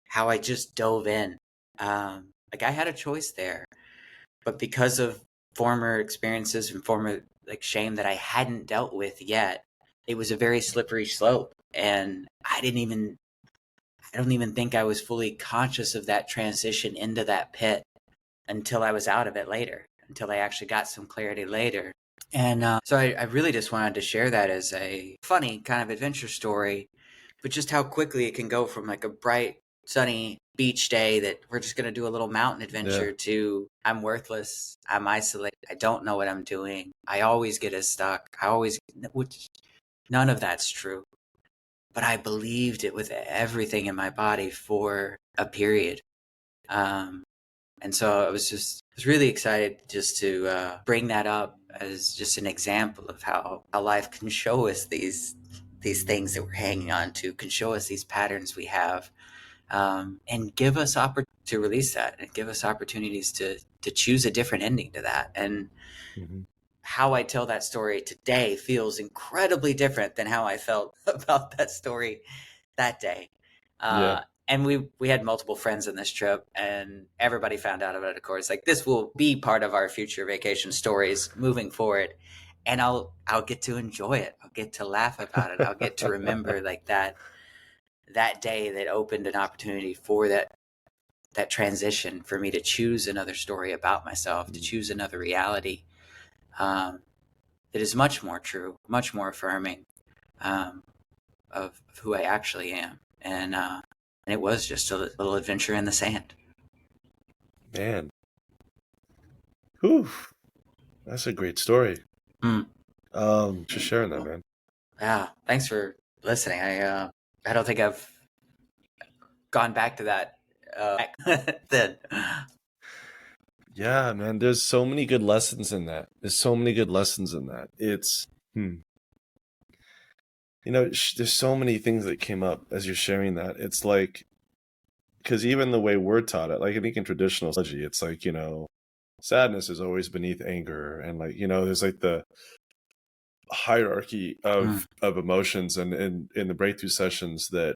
how I just dove in. Like I had a choice there, but because of former experiences and former like shame that I hadn't dealt with yet, it was a very slippery slope. And I don't even think I was fully conscious of that transition into that pit until I was out of it later, until I actually got some clarity later. And so I really just wanted to share that as a funny kind of adventure story, but just how quickly it can go from like a bright, sunny beach day that we're just going to do a little mountain adventure to I'm worthless, I'm isolated, I don't know what I'm doing, I always get as stuck, which none of that's true. But I believed it with everything in my body for a period. And so I was really excited just to bring that up as just an example of how life can show us these things that we're hanging on to, can show us these patterns we have, and give us opportunity to release that, and give us opportunities to choose a different ending to that. And how I tell that story today feels incredibly different than how I felt about that story that day. And we had multiple friends on this trip, and everybody found out about it, of course. Like, this will be part of our future vacation stories moving forward. And I'll get to enjoy it. I'll get to laugh about it. I'll get to remember like that day that opened an opportunity for that transition, for me to choose another story about myself, to choose another reality that is much more true, much more affirming of who I actually am. And it was just a little adventure in the sand. Man. Whew. That's a great story. Just sharing that, man. Yeah. Thanks for listening. I don't think I've gone back to that then. Yeah, man. There's so many good lessons in that. It's There's so many things that came up as you're sharing that. It's like, because even the way we're taught it, like I think in traditional psychology, it's like, sadness is always beneath anger. And like, there's like the hierarchy of emotions, and in the breakthrough sessions that,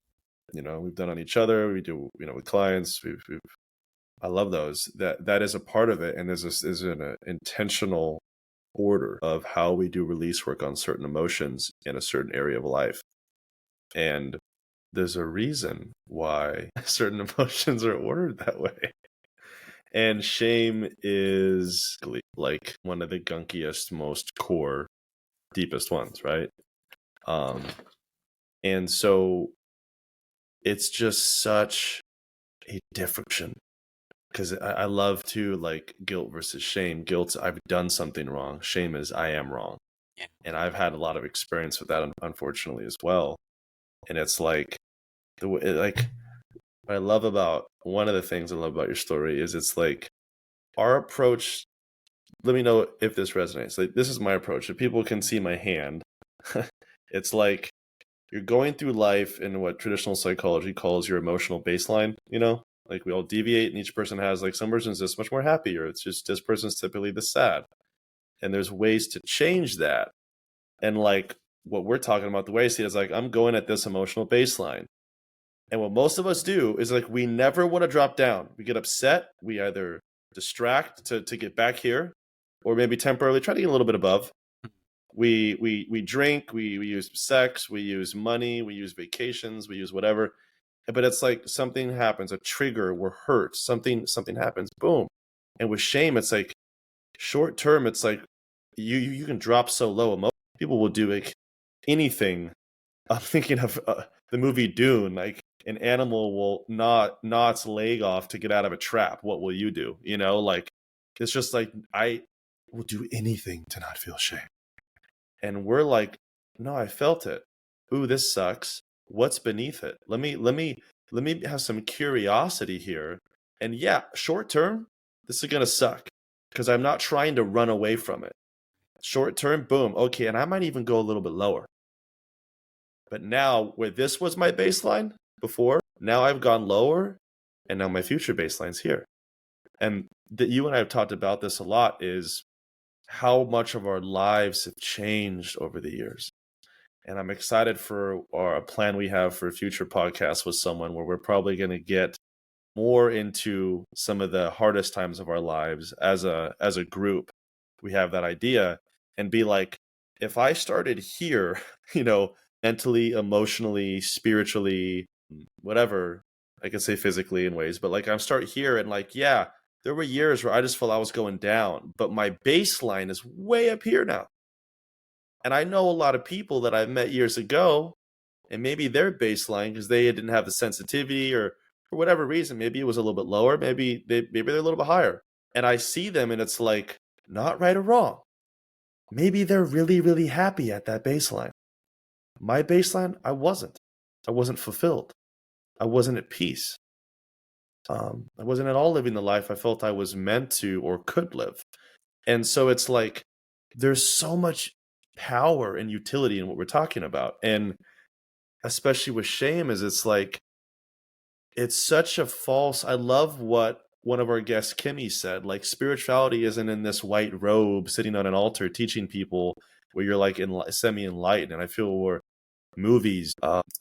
we've done on each other, we do, with clients, I love those. That is a part of it. And there's an intentional order of how we do release work on certain emotions in a certain area of life. And there's a reason why certain emotions are ordered that way. And shame is like one of the gunkiest, most core, deepest ones, right? And so it's just such a different, because I love to like guilt versus shame. Guilt, I've done something wrong. Shame is I am wrong. Yeah. And I've had a lot of experience with that, unfortunately, as well. And it's like, what I love about, one of the things I love about your story is it's like our approach. Let me know if this resonates. Like, this is my approach. If people can see my hand, it's like you're going through life in what traditional psychology calls your emotional baseline, like we all deviate, and each person has, like, some person's just much more happy, or it's just this person's typically this sad. And there's ways to change that. And like what we're talking about, the way I see it is like, I'm going at this emotional baseline. And what most of us do is like, we never want to drop down. We get upset. We either distract to get back here, or maybe temporarily try to get a little bit above. We drink, we use sex, we use money, we use vacations, we use whatever. But it's like something happens, a trigger, we're hurt, something happens, boom. And with shame, it's like short term, it's like you can drop so low. People will do like anything. I'm thinking of the movie Dune. Like, an animal will gnaw its leg off to get out of a trap. What will you do? Like, it's just like, I will do anything to not feel shame. And we're like, no, I felt it. Ooh, this sucks. What's beneath it? Let me have some curiosity here. And yeah, short term, this is gonna suck, because I'm not trying to run away from it. Short term, boom, okay, and I might even go a little bit lower. But now, where this was my baseline before, now I've gone lower, and now my future baseline's here. And that you and I have talked about this a lot, is how much of our lives have changed over the years. And I'm excited for a plan we have for a future podcast with someone, where we're probably going to get more into some of the hardest times of our lives as a group. We have that idea, and be like, if I started here, mentally, emotionally, spiritually, whatever, I can say physically in ways, but like, I start here, and like, yeah, there were years where I just felt I was going down, but my baseline is way up here now. And I know a lot of people that I've met years ago, and maybe their baseline, because they didn't have the sensitivity, or for whatever reason, maybe it was a little bit lower, maybe they're a little bit higher. And I see them, and it's like, not right or wrong. Maybe they're really, really happy at that baseline. My baseline, I wasn't fulfilled. I wasn't at peace. I wasn't at all living the life I felt I was meant to or could live. And so it's like, there's so much power and utility in what we're talking about. And especially with shame, is it's like, it's such a false, I love what one of our guests, Kimmy, said, like, spirituality isn't in this white robe sitting on an altar teaching people, where you're like semi-enlightened. And I feel where movies,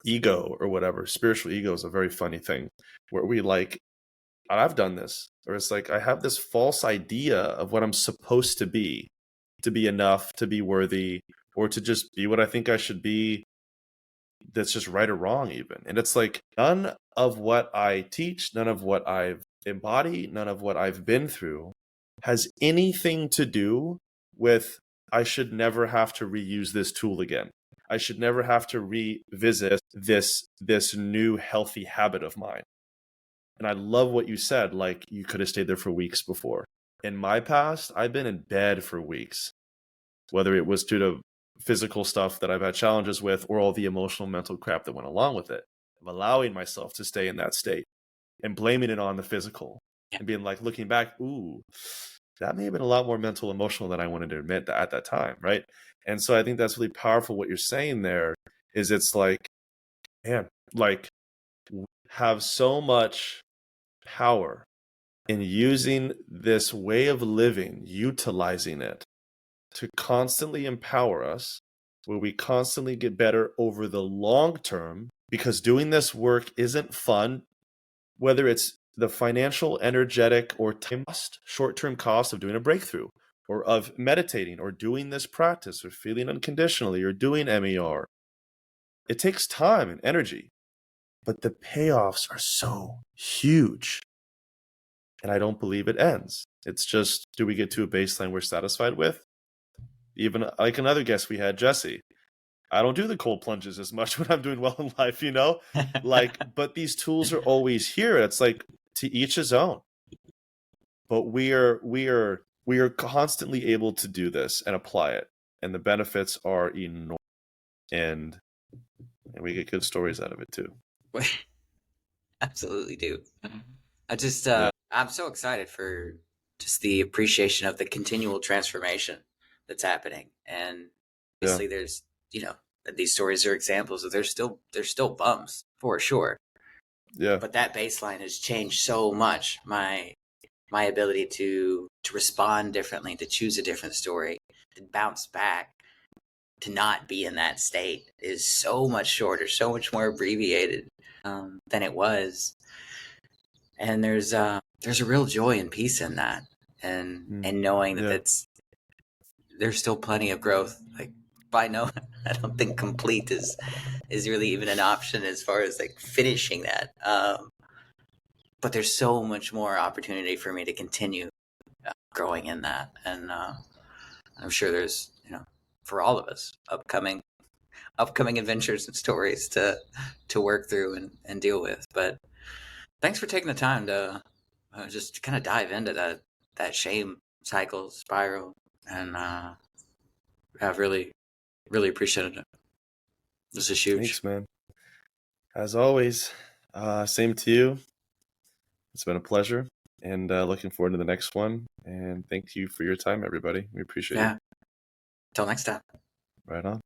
ego or whatever, spiritual ego is a very funny thing, where we like, I've done this, or it's like, I have this false idea of what I'm supposed to be enough, to be worthy, or to just be what I think I should be, that's just right or wrong even. And it's like, none of what I teach, none of what I've embodied, none of what I've been through has anything to do with, I should never have to reuse this tool again. I should never have to revisit this new healthy habit of mine. And I love what you said, like, you could have stayed there for weeks before. In my past, I've been in bed for weeks, whether it was due to physical stuff that I've had challenges with, or all the emotional, mental crap that went along with it, of allowing myself to stay in that state and blaming it on the physical, and being like, looking back, ooh, that may have been a lot more mental, emotional than I wanted to admit at that time, right? And so I think that's really powerful what you're saying there, is it's like, man, like we have so much power in using this way of living, utilizing it to constantly empower us, where we constantly get better over the long term, because doing this work isn't fun, whether it's the financial, energetic, or short-term cost of doing a breakthrough, or of meditating, or doing this practice, or feeling unconditionally, or doing MER. It takes time and energy, but the payoffs are so huge. And I don't believe it ends. It's just, do we get to a baseline we're satisfied with? Even like another guest we had, Jesse. I don't do the cold plunges as much when I'm doing well in life, you know? Like, but these tools are always here. It's like, to each his own. But we are constantly able to do this and apply it. And the benefits are enormous. And we get good stories out of it too. Absolutely do. I just, Yeah. I'm so excited for just the appreciation of the continual transformation that's happening. And obviously there's, you know, these stories are examples of there's still bumps for sure. Yeah. But that baseline has changed so much. My ability to respond differently, to choose a different story, to bounce back, to not be in that state is so much shorter, so much more abbreviated than it was. And there's a real joy and peace in that, and knowing that there's still plenty of growth. Like, I don't think complete is really even an option as far as like finishing that. But there's so much more opportunity for me to continue growing in that, and I'm sure there's, you know, for all of us, upcoming adventures and stories to work through and deal with. But thanks for taking the time to just kind of dive into that shame cycle spiral, and I've really appreciated it. This is huge. Thanks, man. As always, same to you. It's been a pleasure, and looking forward to the next one. And thank you for your time, everybody. We appreciate it. Till next time. Right on.